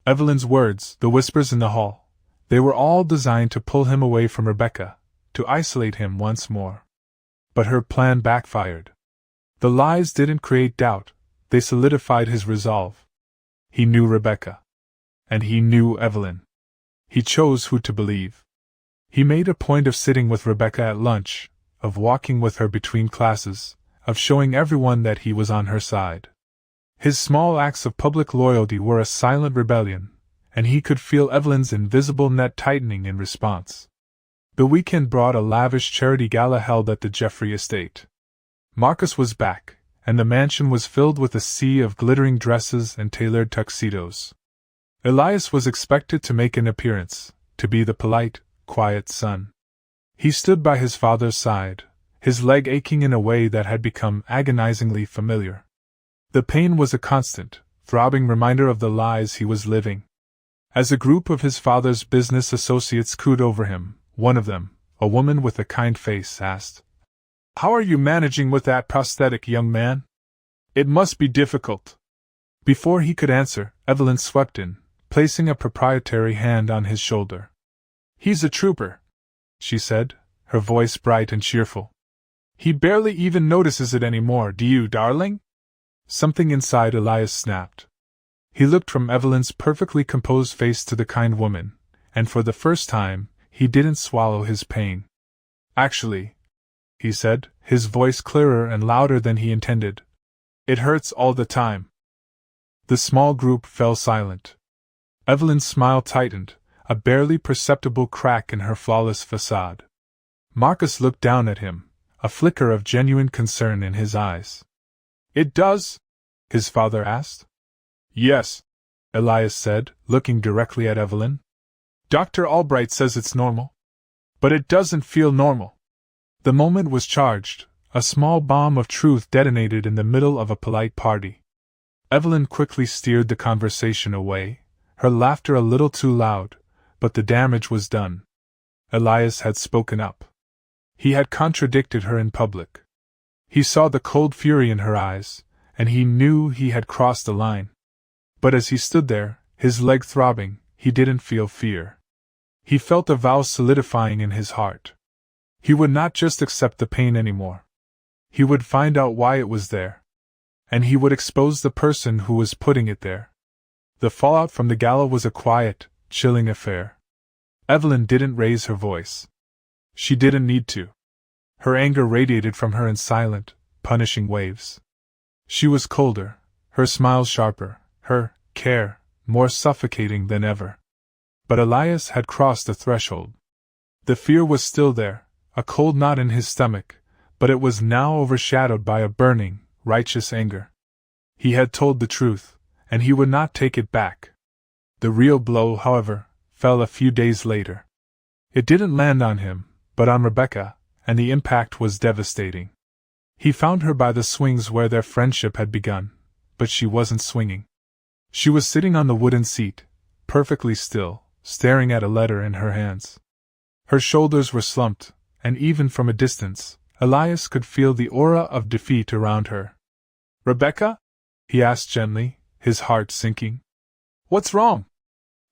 Evelyn's words, the whispers in the hall, they were all designed to pull him away from Rebecca, to isolate him once more. But her plan backfired. The lies didn't create doubt, they solidified his resolve. He knew Rebecca. And he knew Evelyn. He chose who to believe. He made a point of sitting with Rebecca at lunch, of walking with her between classes, of showing everyone that he was on her side. His small acts of public loyalty were a silent rebellion, and he could feel Evelyn's invisible net tightening in response. The weekend brought a lavish charity gala held at the Jeffrey estate. Marcus was back, and the mansion was filled with a sea of glittering dresses and tailored tuxedos. Elias was expected to make an appearance, to be the polite, quiet son. He stood by his father's side, his leg aching in a way that had become agonizingly familiar. The pain was a constant, throbbing reminder of the lies he was living. As a group of his father's business associates cooed over him, one of them, a woman with a kind face, asked, "How are you managing with that prosthetic, young man? It must be difficult." Before he could answer, Evelyn swept in, placing a proprietary hand on his shoulder. "He's a trooper," she said, her voice bright and cheerful. "He barely even notices it anymore, do you, darling?" Something inside Elias snapped. He looked from Evelyn's perfectly composed face to the kind woman, and for the first time, he didn't swallow his pain. "Actually," he said, his voice clearer and louder than he intended. "It hurts all the time." The small group fell silent. Evelyn's smile tightened, a barely perceptible crack in her flawless facade. Marcus looked down at him, a flicker of genuine concern in his eyes. "It does?" his father asked. "Yes," Elias said, looking directly at Evelyn. "Dr. Albright says it's normal. But it doesn't feel normal." The moment was charged. A small bomb of truth detonated in the middle of a polite party. Evelyn quickly steered the conversation away, her laughter a little too loud, but the damage was done. Elias had spoken up. He had contradicted her in public. He saw the cold fury in her eyes, and he knew he had crossed the line. But as he stood there, his leg throbbing, he didn't feel fear. He felt a vow solidifying in his heart. He would not just accept the pain anymore. He would find out why it was there. And he would expose the person who was putting it there. The fallout from the gala was a quiet, chilling affair. Evelyn didn't raise her voice. She didn't need to. Her anger radiated from her in silent, punishing waves. She was colder, her smile sharper, her care more suffocating than ever. But Elias had crossed the threshold. The fear was still there, a cold knot in his stomach, but it was now overshadowed by a burning, righteous anger. He had told the truth, and he would not take it back. The real blow, however, fell a few days later. It didn't land on him, but on Rebecca, and the impact was devastating. He found her by the swings where their friendship had begun, but she wasn't swinging. She was sitting on the wooden seat, perfectly still, staring at a letter in her hands. Her shoulders were slumped, and even from a distance, Elias could feel the aura of defeat around her. "Rebecca?" he asked gently, his heart sinking. "What's wrong?"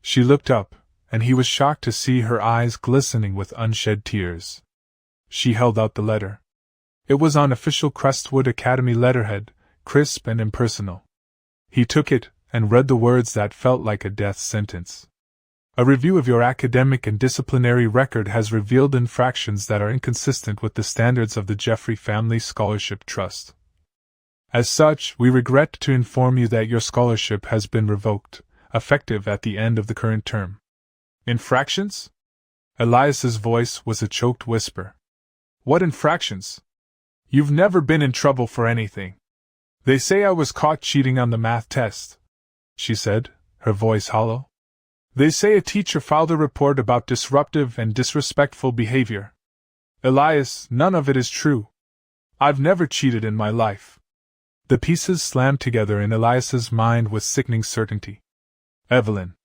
She looked up, and he was shocked to see her eyes glistening with unshed tears. She held out the letter. It was on official Crestwood Academy letterhead, crisp and impersonal. He took it, and read the words that felt like a death sentence. "A review of your academic and disciplinary record has revealed infractions that are inconsistent with the standards of the Jeffrey Family Scholarship Trust. As such, we regret to inform you that your scholarship has been revoked, effective at the end of the current term." "Infractions?" Elias's voice was a choked whisper. "What infractions? You've never been in trouble for anything." "They say I was caught cheating on the math test," she said, her voice hollow. "They say a teacher filed a report about disruptive and disrespectful behavior. Elias, none of it is true. I've never cheated in my life." The pieces slammed together in Elias's mind with sickening certainty. Evelyn.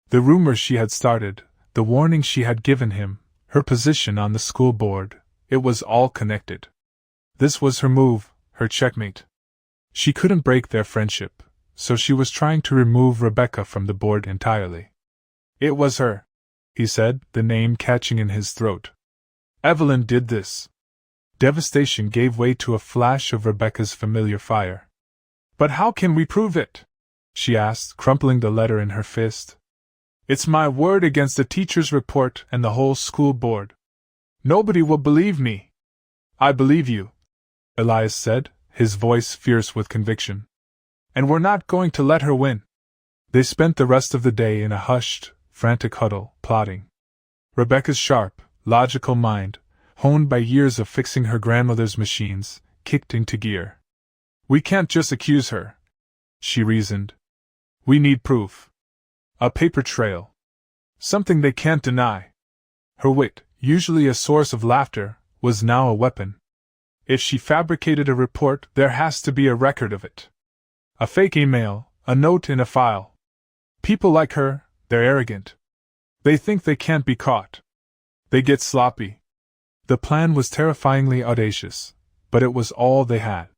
The rumor she had started, the warning she had given him, her position on the school board, it was all connected. This was her move, her checkmate. She couldn't break their friendship, so she was trying to remove Rebecca from the board entirely. "It was her," he said, the name catching in his throat. "Evelyn did this." Devastation gave way to a flash of Rebecca's familiar fire. "But how can we prove it?" she asked, crumpling the letter in her fist. "It's my word against the teacher's report and the whole school board. Nobody will believe me." "I believe you," Elias said, his voice fierce with conviction. "And we're not going to let her win." They spent the rest of the day in a hushed, frantic huddle, plotting. Rebecca's sharp, logical mind, honed by years of fixing her grandmother's machines, kicked into gear. "We can't just accuse her," she reasoned. "We need proof. A paper trail. Something they can't deny." Her wit, usually a source of laughter, was now a weapon. If she fabricated a report, there has to be a record of it. A fake email, a note in a file. People like her, they're arrogant. They think they can't be caught. They get sloppy. The plan was terrifyingly audacious, but it was all they had.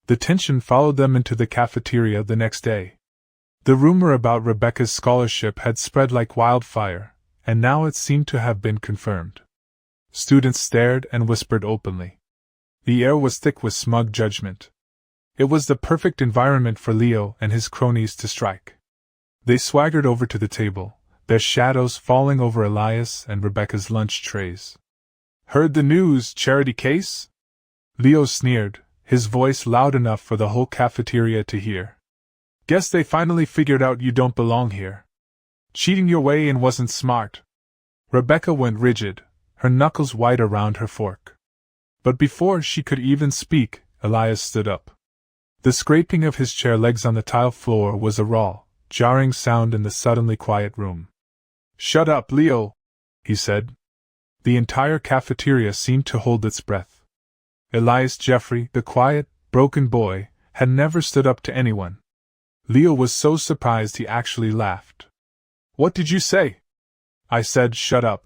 The tension followed them into the cafeteria the next day. The rumor about Rebecca's scholarship had spread like wildfire, and now it seemed to have been confirmed. Students stared and whispered openly. The air was thick with smug judgment. It was the perfect environment for Leo and his cronies to strike. They swaggered over to the table, their shadows falling over Elias and Rebecca's lunch trays. Heard the news, charity case? Leo sneered, his voice loud enough for the whole cafeteria to hear. Guess they finally figured out you don't belong here. Cheating your way in wasn't smart. Rebecca went rigid, her knuckles white around her fork. But before she could even speak, Elias stood up. The scraping of his chair legs on the tile floor was a raw, jarring sound in the suddenly quiet room. Shut up, Leo, he said. The entire cafeteria seemed to hold its breath. Elias Jeffrey, the quiet, broken boy, had never stood up to anyone. Leo was so surprised he actually laughed. What did you say? I said, shut up.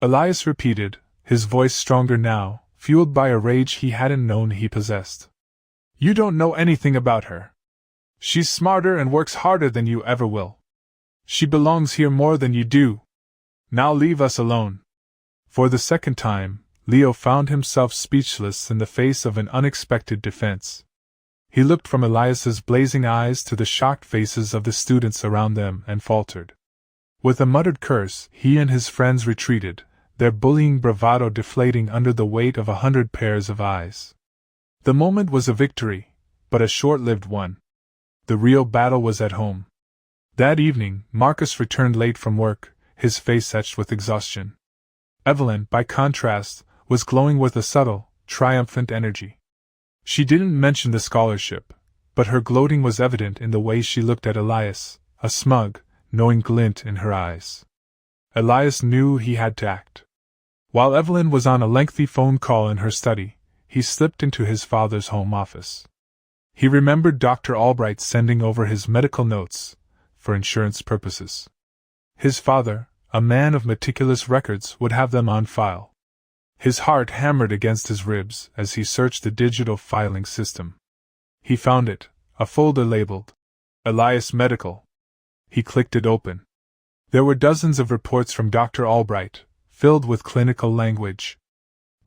Elias repeated, his voice stronger now, fueled by a rage he hadn't known he possessed. You don't know anything about her. She's smarter and works harder than you ever will. She belongs here more than you do. Now leave us alone. For the second time, Leo found himself speechless in the face of an unexpected defense. He looked from Elias's blazing eyes to the shocked faces of the students around them and faltered. With a muttered curse, he and his friends retreated, their bullying bravado deflating under the weight of 100 pairs of eyes. The moment was a victory, but a short-lived one. The real battle was at home. That evening, Marcus returned late from work, his face etched with exhaustion. Evelyn, by contrast, was glowing with a subtle, triumphant energy. She didn't mention the scholarship, but her gloating was evident in the way she looked at Elias, a smug, knowing glint in her eyes. Elias knew he had to act. While Evelyn was on a lengthy phone call in her study, he slipped into his father's home office. He remembered Dr. Albright sending over his medical notes, for insurance purposes. His father, a man of meticulous records, would have them on file. His heart hammered against his ribs as he searched the digital filing system. He found it, a folder labeled Elias Medical. He clicked it open. There were dozens of reports from Dr. Albright, filled with clinical language.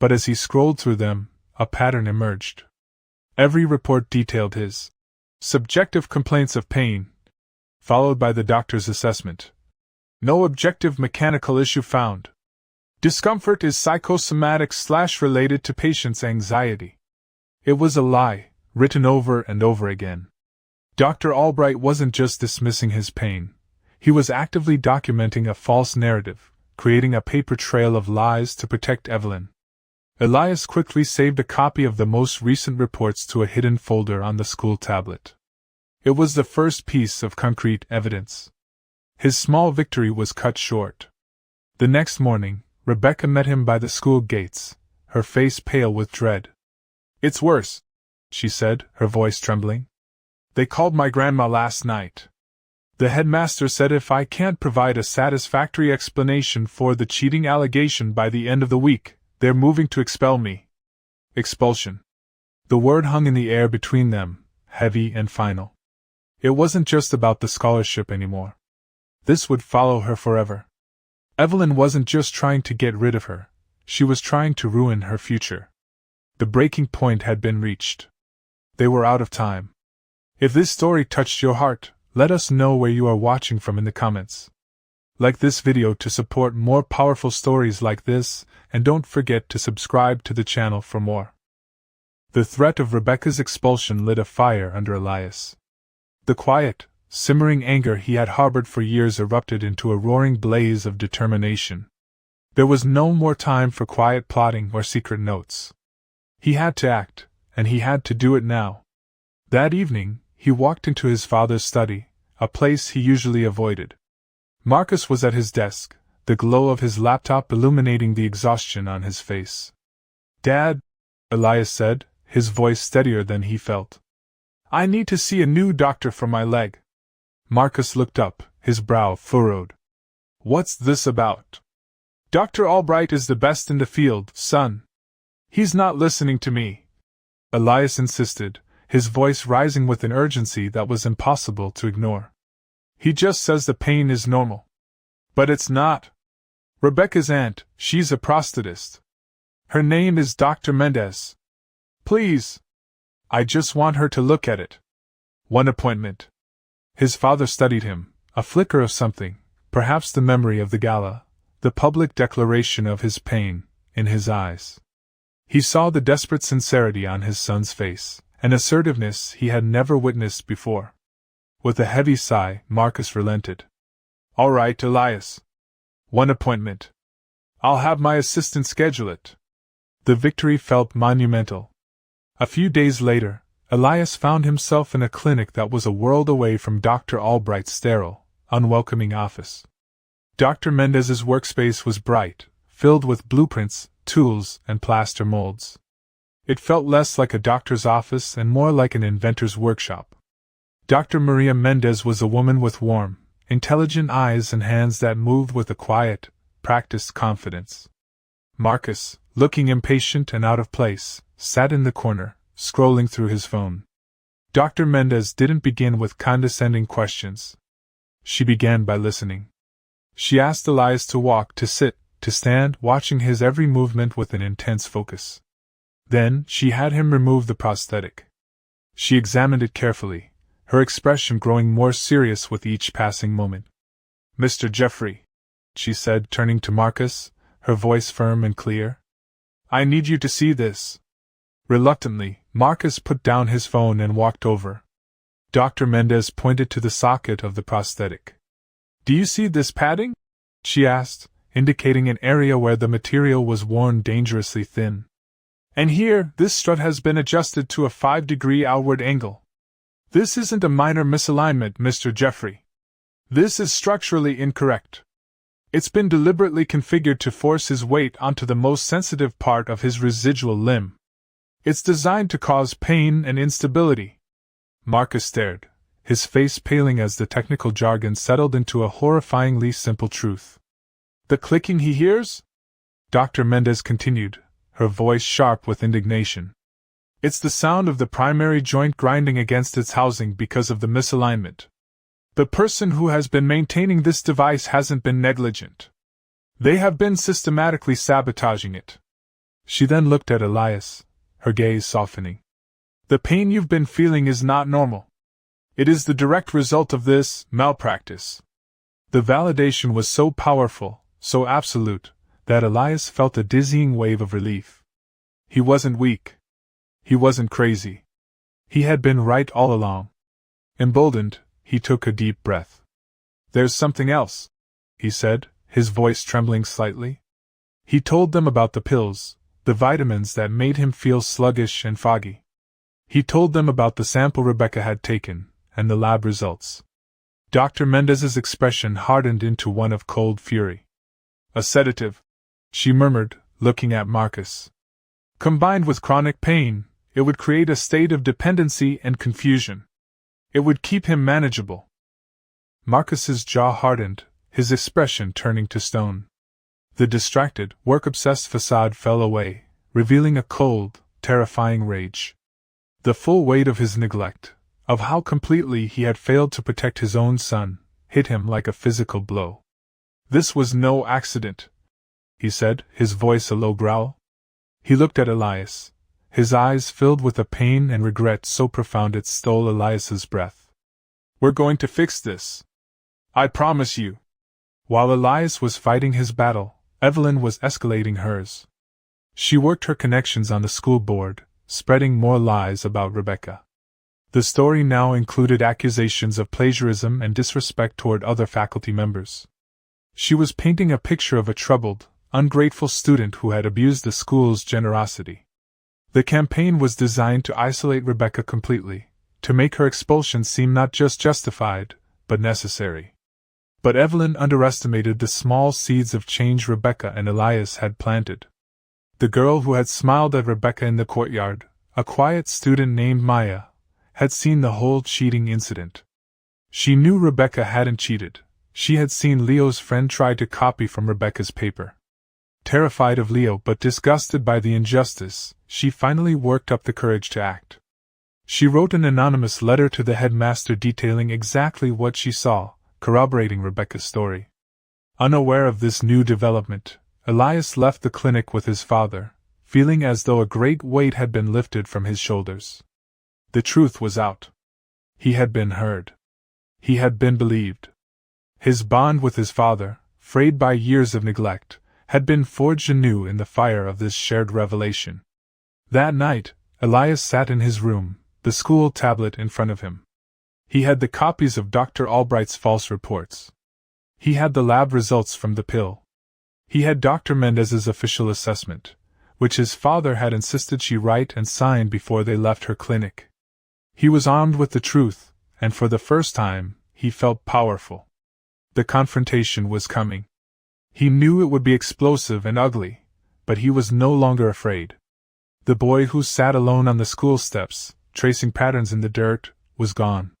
But as he scrolled through them, a pattern emerged. Every report detailed his subjective complaints of pain, followed by the doctor's assessment. No objective mechanical issue found. Discomfort is psychosomatic/related to patient's anxiety. It was a lie, written over and over again. Dr. Albright wasn't just dismissing his pain. He was actively documenting a false narrative, creating a paper trail of lies to protect Evelyn. Elias quickly saved a copy of the most recent reports to a hidden folder on the school tablet. It was the first piece of concrete evidence. His small victory was cut short. The next morning, Rebecca met him by the school gates, her face pale with dread. It's worse, she said, her voice trembling. They called my grandma last night. The headmaster said if I can't provide a satisfactory explanation for the cheating allegation by the end of the week, they're moving to expel me. Expulsion. The word hung in the air between them, heavy and final. It wasn't just about the scholarship anymore. This would follow her forever. Evelyn wasn't just trying to get rid of her, she was trying to ruin her future. The breaking point had been reached. They were out of time. If this story touched your heart, let us know where you are watching from in the comments. Like this video to support more powerful stories like this, and don't forget to subscribe to the channel for more. The threat of Rebecca's expulsion lit a fire under Elias. The quiet, simmering anger he had harbored for years erupted into a roaring blaze of determination. There was no more time for quiet plotting or secret notes. He had to act, and he had to do it now. That evening, he walked into his father's study, a place he usually avoided. Marcus was at his desk, the glow of his laptop illuminating the exhaustion on his face. Dad, Elias said, his voice steadier than he felt. I need to see a new doctor for my leg. Marcus looked up, his brow furrowed. What's this about? Dr. Albright is the best in the field, son. He's not listening to me. Elias insisted, his voice rising with an urgency that was impossible to ignore. He just says the pain is normal. But it's not. Rebecca's aunt, she's a prosthetist. Her name is Dr. Mendez. Please. I just want her to look at it. One appointment. His father studied him, a flicker of something, perhaps the memory of the gala, the public declaration of his pain, in his eyes. He saw the desperate sincerity on his son's face, an assertiveness he had never witnessed before. With a heavy sigh, Marcus relented. "All right, Elias. One appointment. I'll have my assistant schedule it." The victory felt monumental. A few days later, Elias found himself in a clinic that was a world away from Dr. Albright's sterile, unwelcoming office. Dr. Mendez's workspace was bright, filled with blueprints, tools, and plaster molds. It felt less like a doctor's office and more like an inventor's workshop. Dr. Maria Mendez was a woman with warm, intelligent eyes and hands that moved with a quiet, practiced confidence. Marcus, looking impatient and out of place, sat in the corner, scrolling through his phone. Dr. Mendez didn't begin with condescending questions. She began by listening. She asked Elias to walk, to sit, to stand, watching his every movement with an intense focus. Then, she had him remove the prosthetic. She examined it carefully, her expression growing more serious with each passing moment. "Mr. Jeffrey," she said, turning to Marcus, her voice firm and clear. "I need you to see this." Reluctantly, Marcus put down his phone and walked over. Dr. Mendez pointed to the socket of the prosthetic. "Do you see this padding?" she asked, indicating an area where the material was worn dangerously thin. "And here, this strut has been adjusted to a 5-degree outward angle. This isn't a minor misalignment, Mr. Jeffrey. This is structurally incorrect. It's been deliberately configured to force his weight onto the most sensitive part of his residual limb. It's designed to cause pain and instability." Marcus stared, his face paling as the technical jargon settled into a horrifyingly simple truth. "The clicking he hears?" Dr. Mendez continued, her voice sharp with indignation. "It's the sound of the primary joint grinding against its housing because of the misalignment. The person who has been maintaining this device hasn't been negligent. They have been systematically sabotaging it." She then looked at Elias, her gaze softening. "The pain you've been feeling is not normal. It is the direct result of this malpractice." The validation was so powerful, so absolute, that Elias felt a dizzying wave of relief. He wasn't weak. He wasn't crazy. He had been right all along. Emboldened, he took a deep breath. "There's something else," he said, his voice trembling slightly. He told them about the pills, the vitamins that made him feel sluggish and foggy. He told them about the sample Rebecca had taken, and the lab results. Dr. Mendez's expression hardened into one of cold fury. "A sedative," she murmured, looking at Marcus. "Combined with chronic pain, it would create a state of dependency and confusion. It would keep him manageable." Marcus's jaw hardened, his expression turning to stone. The distracted, work-obsessed facade fell away, revealing a cold, terrifying rage. The full weight of his neglect, of how completely he had failed to protect his own son, hit him like a physical blow. "This was no accident," he said, his voice a low growl. He looked at Elias, his eyes filled with a pain and regret so profound it stole Elias's breath. "We're going to fix this. I promise you." While Elias was fighting his battle, Evelyn was escalating hers. She worked her connections on the school board, spreading more lies about Rebecca. The story now included accusations of plagiarism and disrespect toward other faculty members. She was painting a picture of a troubled, ungrateful student who had abused the school's generosity. The campaign was designed to isolate Rebecca completely, to make her expulsion seem not just justified, but necessary. But Evelyn underestimated the small seeds of change Rebecca and Elias had planted. The girl who had smiled at Rebecca in the courtyard, a quiet student named Maya, had seen the whole cheating incident. She knew Rebecca hadn't cheated. She had seen Leo's friend try to copy from Rebecca's paper. Terrified of Leo but disgusted by the injustice, she finally worked up the courage to act. She wrote an anonymous letter to the headmaster detailing exactly what she saw, corroborating Rebecca's story. Unaware of this new development, Elias left the clinic with his father, feeling as though a great weight had been lifted from his shoulders. The truth was out. He had been heard. He had been believed. His bond with his father, frayed by years of neglect, had been forged anew in the fire of this shared revelation. That night, Elias sat in his room, the school tablet in front of him. He had the copies of Dr. Albright's false reports. He had the lab results from the pill. He had Dr. Mendez's official assessment, which his father had insisted she write and sign before they left her clinic. He was armed with the truth, and for the first time, he felt powerful. The confrontation was coming. He knew it would be explosive and ugly, but he was no longer afraid. The boy who sat alone on the school steps, tracing patterns in the dirt, was gone.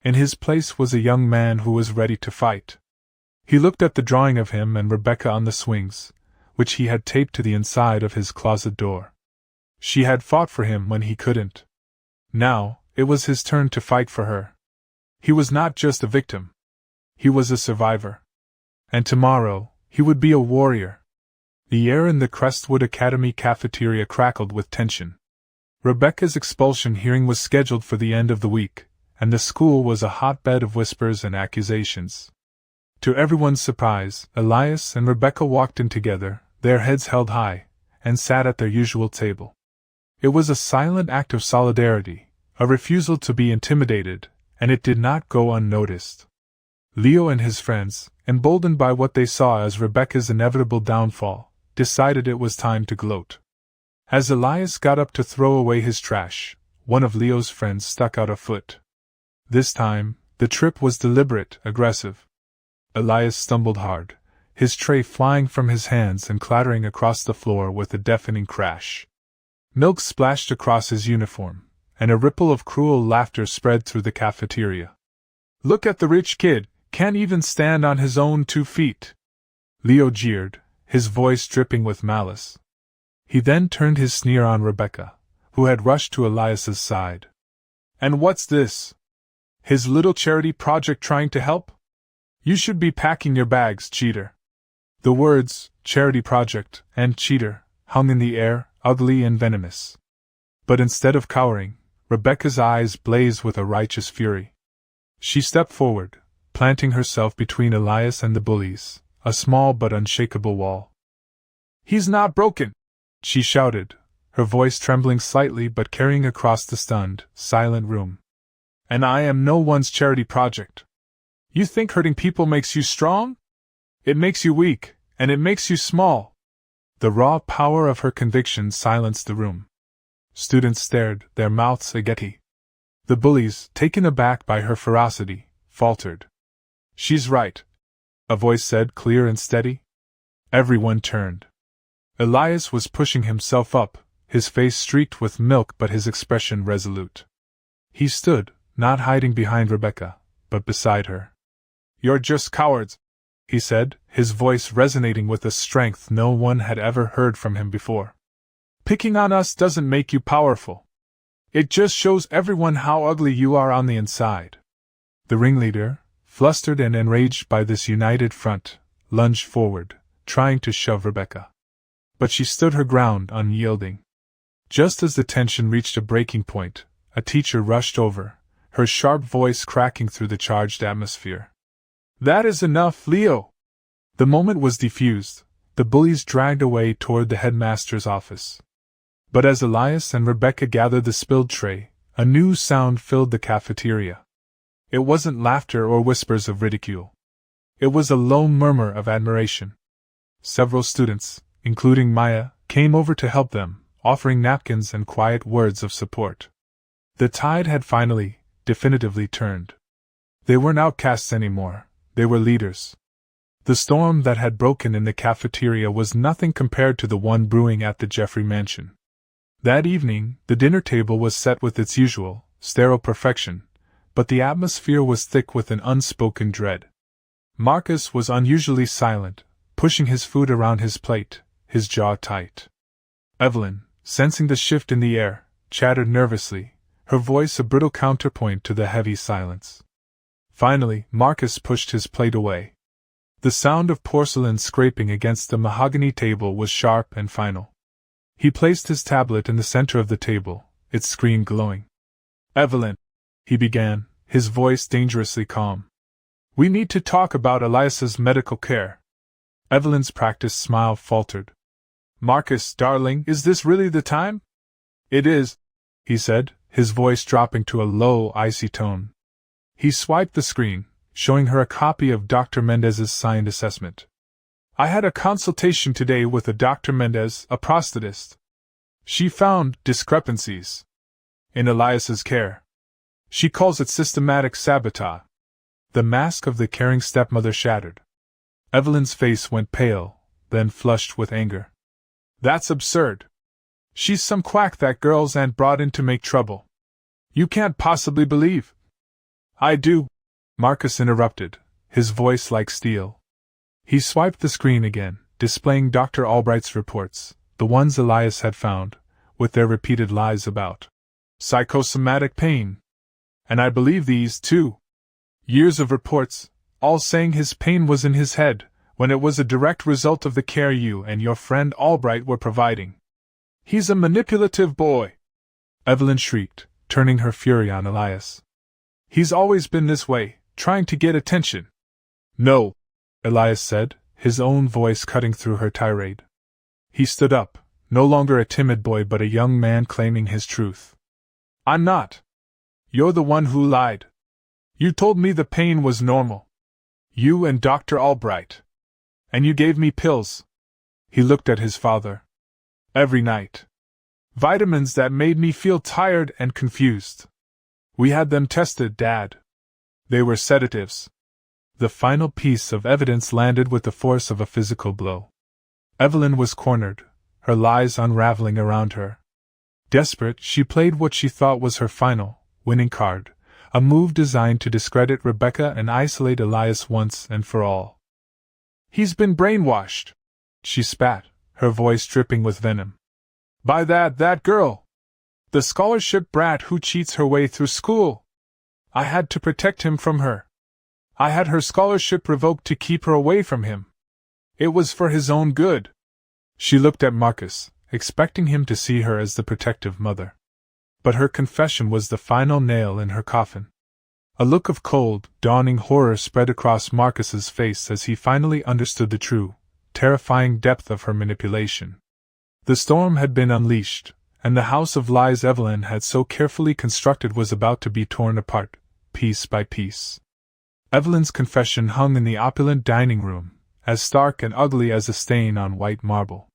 In his place was a young man who was ready to fight. He looked at the drawing of him and Rebecca on the swings, which he had taped to the inside of his closet door. She had fought for him when he couldn't. Now, it was his turn to fight for her. He was not just a victim. He was a survivor. And tomorrow, he would be a warrior. The air in the Crestwood Academy cafeteria crackled with tension. Rebecca's expulsion hearing was scheduled for the end of the week, and the school was a hotbed of whispers and accusations. To everyone's surprise, Elias and Rebecca walked in together, their heads held high, and sat at their usual table. It was a silent act of solidarity, a refusal to be intimidated, and it did not go unnoticed. Leo and his friends, emboldened by what they saw as Rebecca's inevitable downfall, decided it was time to gloat. As Elias got up to throw away his trash, one of Leo's friends stuck out a foot. This time, the trip was deliberate, aggressive. Elias stumbled hard, his tray flying from his hands and clattering across the floor with a deafening crash. Milk splashed across his uniform, and a ripple of cruel laughter spread through the cafeteria. "Look at the rich kid, can't even stand on his own 2 feet. Leo jeered, his voice dripping with malice. He then turned his sneer on Rebecca, who had rushed to Elias's side. "And what's this? His little charity project trying to help? You should be packing your bags, cheater." The words, charity project, and cheater, hung in the air, ugly and venomous. But instead of cowering, Rebecca's eyes blazed with a righteous fury. She stepped forward, planting herself between Elias and the bullies, a small but unshakable wall. "He's not broken!" she shouted, her voice trembling slightly but carrying across the stunned, silent room. "And I am no one's charity project. You think hurting people makes you strong? It makes you weak, and it makes you small." The raw power of her conviction silenced the room. Students stared, their mouths agape. The bullies, taken aback by her ferocity, faltered. "She's right," a voice said, clear and steady. Everyone turned. Elias was pushing himself up, his face streaked with milk but his expression resolute. He stood, not hiding behind Rebecca, but beside her. "You're just cowards," he said, his voice resonating with a strength no one had ever heard from him before. "Picking on us doesn't make you powerful. It just shows everyone how ugly you are on the inside." The ringleader, flustered and enraged by this united front, lunged forward, trying to shove Rebecca. But she stood her ground, unyielding. Just as the tension reached a breaking point, a teacher rushed over, her sharp voice cracking through the charged atmosphere. "That is enough, Leo!" The moment was defused, the bullies dragged away toward the headmaster's office. But as Elias and Rebecca gathered the spilled tray, a new sound filled the cafeteria. It wasn't laughter or whispers of ridicule. It was a low murmur of admiration. Several students, including Maya, came over to help them, offering napkins and quiet words of support. The tide had finally, definitively turned. They weren't outcasts anymore, they were leaders. The storm that had broken in the cafeteria was nothing compared to the one brewing at the Jeffrey mansion. That evening, the dinner table was set with its usual, sterile perfection, but the atmosphere was thick with an unspoken dread. Marcus was unusually silent, pushing his food around his plate, his jaw tight. Evelyn, sensing the shift in the air, chattered nervously, her voice a brittle counterpoint to the heavy silence. Finally, Marcus pushed his plate away. The sound of porcelain scraping against the mahogany table was sharp and final. He placed his tablet in the center of the table, its screen glowing. "Evelyn," he began, his voice dangerously calm. "We need to talk about Elias's medical care." Evelyn's practiced smile faltered. Marcus, darling, is this really the time? It is, he said, his voice dropping to a low, icy tone. He swiped the screen, showing her a copy of Dr. Mendez's signed assessment. I had a consultation today with a Dr. Mendez, a prosthetist. She found discrepancies in Elias's care. She calls it systematic sabotage. The mask of the caring stepmother shattered. Evelyn's face went pale, then flushed with anger. That's absurd. She's some quack that girl's aunt brought in to make trouble. You can't possibly believe. I do, Marcus interrupted, his voice like steel. He swiped the screen again, displaying Dr. Albright's reports, the ones Elias had found, with their repeated lies about psychosomatic pain. And I believe these, too. Years of reports, all saying his pain was in his head, when it was a direct result of the care you and your friend Albright were providing. He's a manipulative boy, Evelyn shrieked, turning her fury on Elias. He's always been this way, trying to get attention. No, Elias said, his own voice cutting through her tirade. He stood up, no longer a timid boy but a young man claiming his truth. I'm not. You're the one who lied. You told me the pain was normal. You and Dr. Albright. And you gave me pills. He looked at his father. Every night. Vitamins that made me feel tired and confused. We had them tested, Dad. They were sedatives. The final piece of evidence landed with the force of a physical blow. Evelyn was cornered, her lies unraveling around her. Desperate, she played what she thought was her final, winning card, a move designed to discredit Rebecca and isolate Elias once and for all. He's been brainwashed, she spat, her voice dripping with venom. By that girl! The scholarship brat who cheats her way through school! I had to protect him from her. I had her scholarship revoked to keep her away from him. It was for his own good. She looked at Marcus, expecting him to see her as the protective mother. But her confession was the final nail in her coffin. A look of cold, dawning horror spread across Marcus's face as he finally understood the true, terrifying depth of her manipulation. The storm had been unleashed, and the house of lies Evelyn had so carefully constructed was about to be torn apart, piece by piece. Evelyn's confession hung in the opulent dining room, as stark and ugly as a stain on white marble.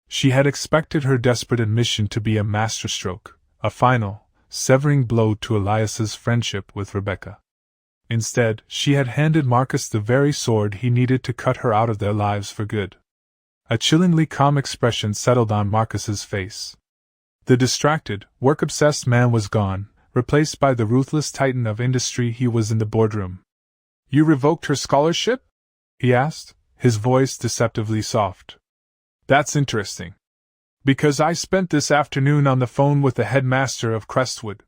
She had expected her desperate admission to be a masterstroke, a final, severing blow to Elias's friendship with Rebecca. Instead, she had handed Marcus the very sword he needed to cut her out of their lives for good. A chillingly calm expression settled on Marcus's face. The distracted, work-obsessed man was gone, replaced by the ruthless titan of industry he was in the boardroom. You revoked her scholarship? He asked, his voice deceptively soft. That's interesting. Because I spent this afternoon on the phone with the headmaster of Crestwood.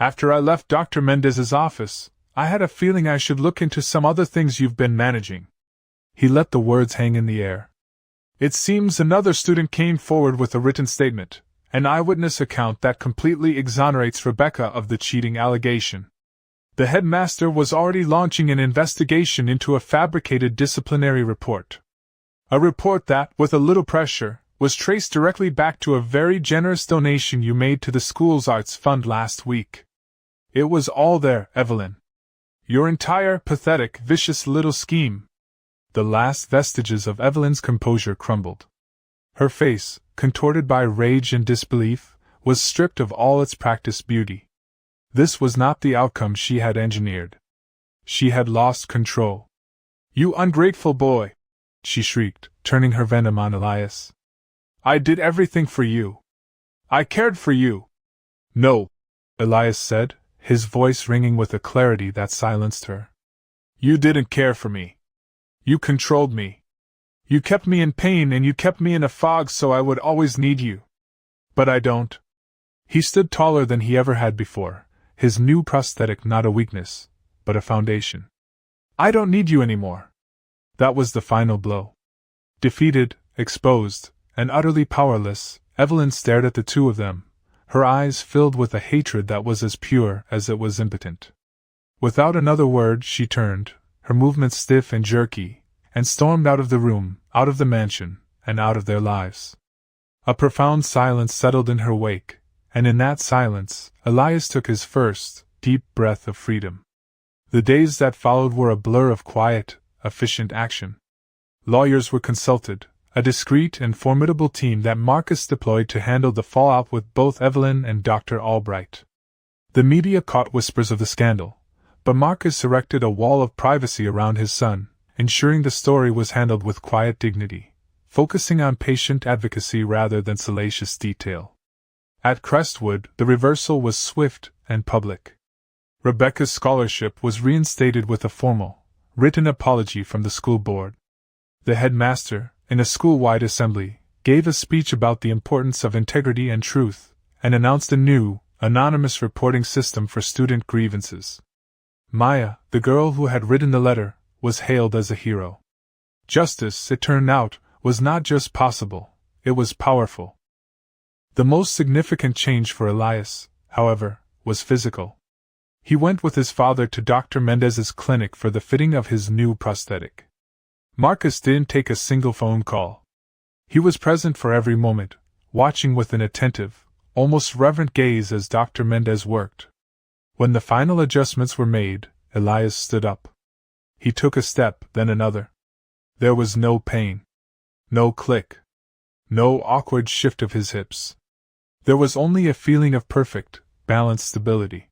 After I left Dr. Mendez's office, I had a feeling I should look into some other things you've been managing. He let the words hang in the air. It seems another student came forward with a written statement, an eyewitness account that completely exonerates Rebecca of the cheating allegation. The headmaster was already launching an investigation into a fabricated disciplinary report. A report that, with a little pressure, was traced directly back to a very generous donation you made to the school's arts fund last week. It was all there, Evelyn. Your entire pathetic, vicious little scheme. The last vestiges of Evelyn's composure crumbled. Her face, contorted by rage and disbelief, was stripped of all its practiced beauty. This was not the outcome she had engineered. She had lost control. You ungrateful boy! She shrieked, turning her venom on Elias. I did everything for you. I cared for you. No, Elias said, his voice ringing with a clarity that silenced her. You didn't care for me. You controlled me. You kept me in pain and you kept me in a fog so I would always need you. But I don't. He stood taller than he ever had before, his new prosthetic not a weakness, but a foundation. I don't need you anymore. That was the final blow. Defeated, exposed, and utterly powerless, Evelyn stared at the two of them, her eyes filled with a hatred that was as pure as it was impotent. Without another word she turned, her movements stiff and jerky, and stormed out of the room, out of the mansion, and out of their lives. A profound silence settled in her wake, and in that silence, Elias took his first, deep breath of freedom. The days that followed were a blur of quiet, efficient action. Lawyers were consulted, a discreet and formidable team that Marcus deployed to handle the fallout with both Evelyn and Dr. Albright. The media caught whispers of the scandal, but Marcus erected a wall of privacy around his son, ensuring the story was handled with quiet dignity, focusing on patient advocacy rather than salacious detail. At Crestwood, the reversal was swift and public. Rebecca's scholarship was reinstated with a formal, written apology from the school board. The headmaster, in a school-wide assembly, gave a speech about the importance of integrity and truth, and announced a new, anonymous reporting system for student grievances. Maya, the girl who had written the letter, was hailed as a hero. Justice, it turned out, was not just possible, it was powerful. The most significant change for Elias, however, was physical. He went with his father to Dr. Mendez's clinic for the fitting of his new prosthetic. Marcus didn't take a single phone call. He was present for every moment, watching with an attentive, almost reverent gaze as Dr. Mendez worked. When the final adjustments were made, Elias stood up. He took a step, then another. There was no pain. No click. No awkward shift of his hips. There was only a feeling of perfect, balanced stability.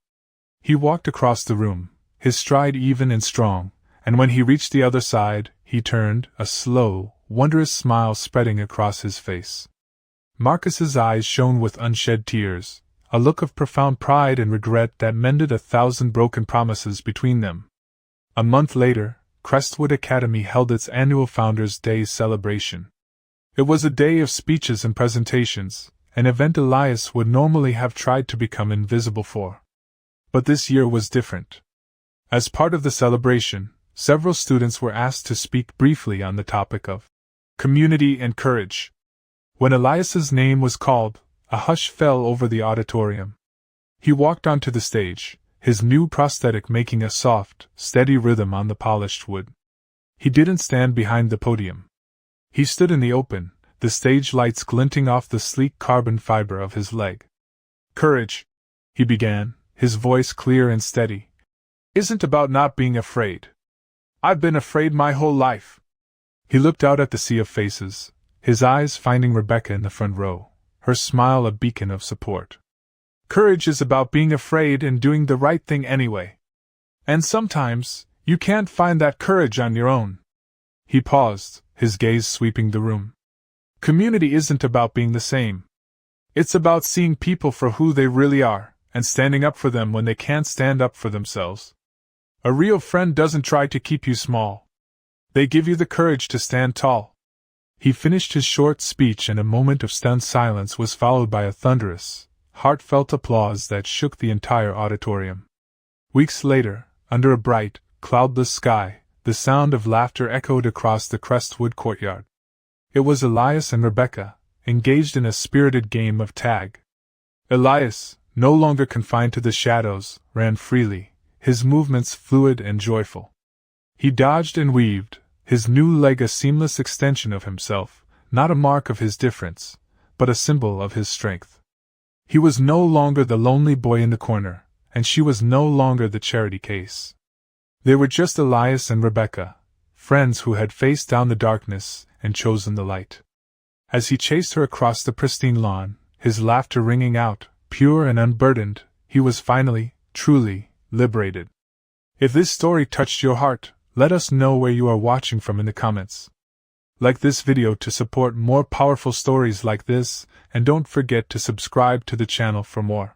He walked across the room, his stride even and strong, and when he reached the other side, he turned, a slow, wondrous smile spreading across his face. Marcus's eyes shone with unshed tears, a look of profound pride and regret that mended 1,000 broken promises between them. A month later, Crestwood Academy held its annual Founders' Day celebration. It was a day of speeches and presentations, an event Elias would normally have tried to become invisible for. But this year was different. As part of the celebration, several students were asked to speak briefly on the topic of community and courage. When Elias's name was called, a hush fell over the auditorium. He walked onto the stage, his new prosthetic making a soft, steady rhythm on the polished wood. He didn't stand behind the podium. He stood in the open, the stage lights glinting off the sleek carbon fiber of his leg. Courage, he began, his voice clear and steady, isn't about not being afraid. I've been afraid my whole life. He looked out at the sea of faces, his eyes finding Rebecca in the front row, her smile a beacon of support. Courage is about being afraid and doing the right thing anyway. And sometimes, you can't find that courage on your own. He paused, his gaze sweeping the room. Community isn't about being the same. It's about seeing people for who they really are, and standing up for them when they can't stand up for themselves. A real friend doesn't try to keep you small. They give you the courage to stand tall. He finished his short speech and a moment of stunned silence was followed by a thunderous, heartfelt applause that shook the entire auditorium. Weeks later, under a bright, cloudless sky, the sound of laughter echoed across the Crestwood courtyard. It was Elias and Rebecca, engaged in a spirited game of tag. Elias, no longer confined to the shadows, ran freely, his movements fluid and joyful. He dodged and weaved, his new leg a seamless extension of himself, not a mark of his difference, but a symbol of his strength. He was no longer the lonely boy in the corner, and she was no longer the charity case. They were just Elias and Rebecca, friends who had faced down the darkness and chosen the light. As he chased her across the pristine lawn, his laughter ringing out, pure and unburdened, he was finally, truly, liberated. If this story touched your heart, let us know where you are watching from in the comments. Like this video to support more powerful stories like this, and don't forget to subscribe to the channel for more.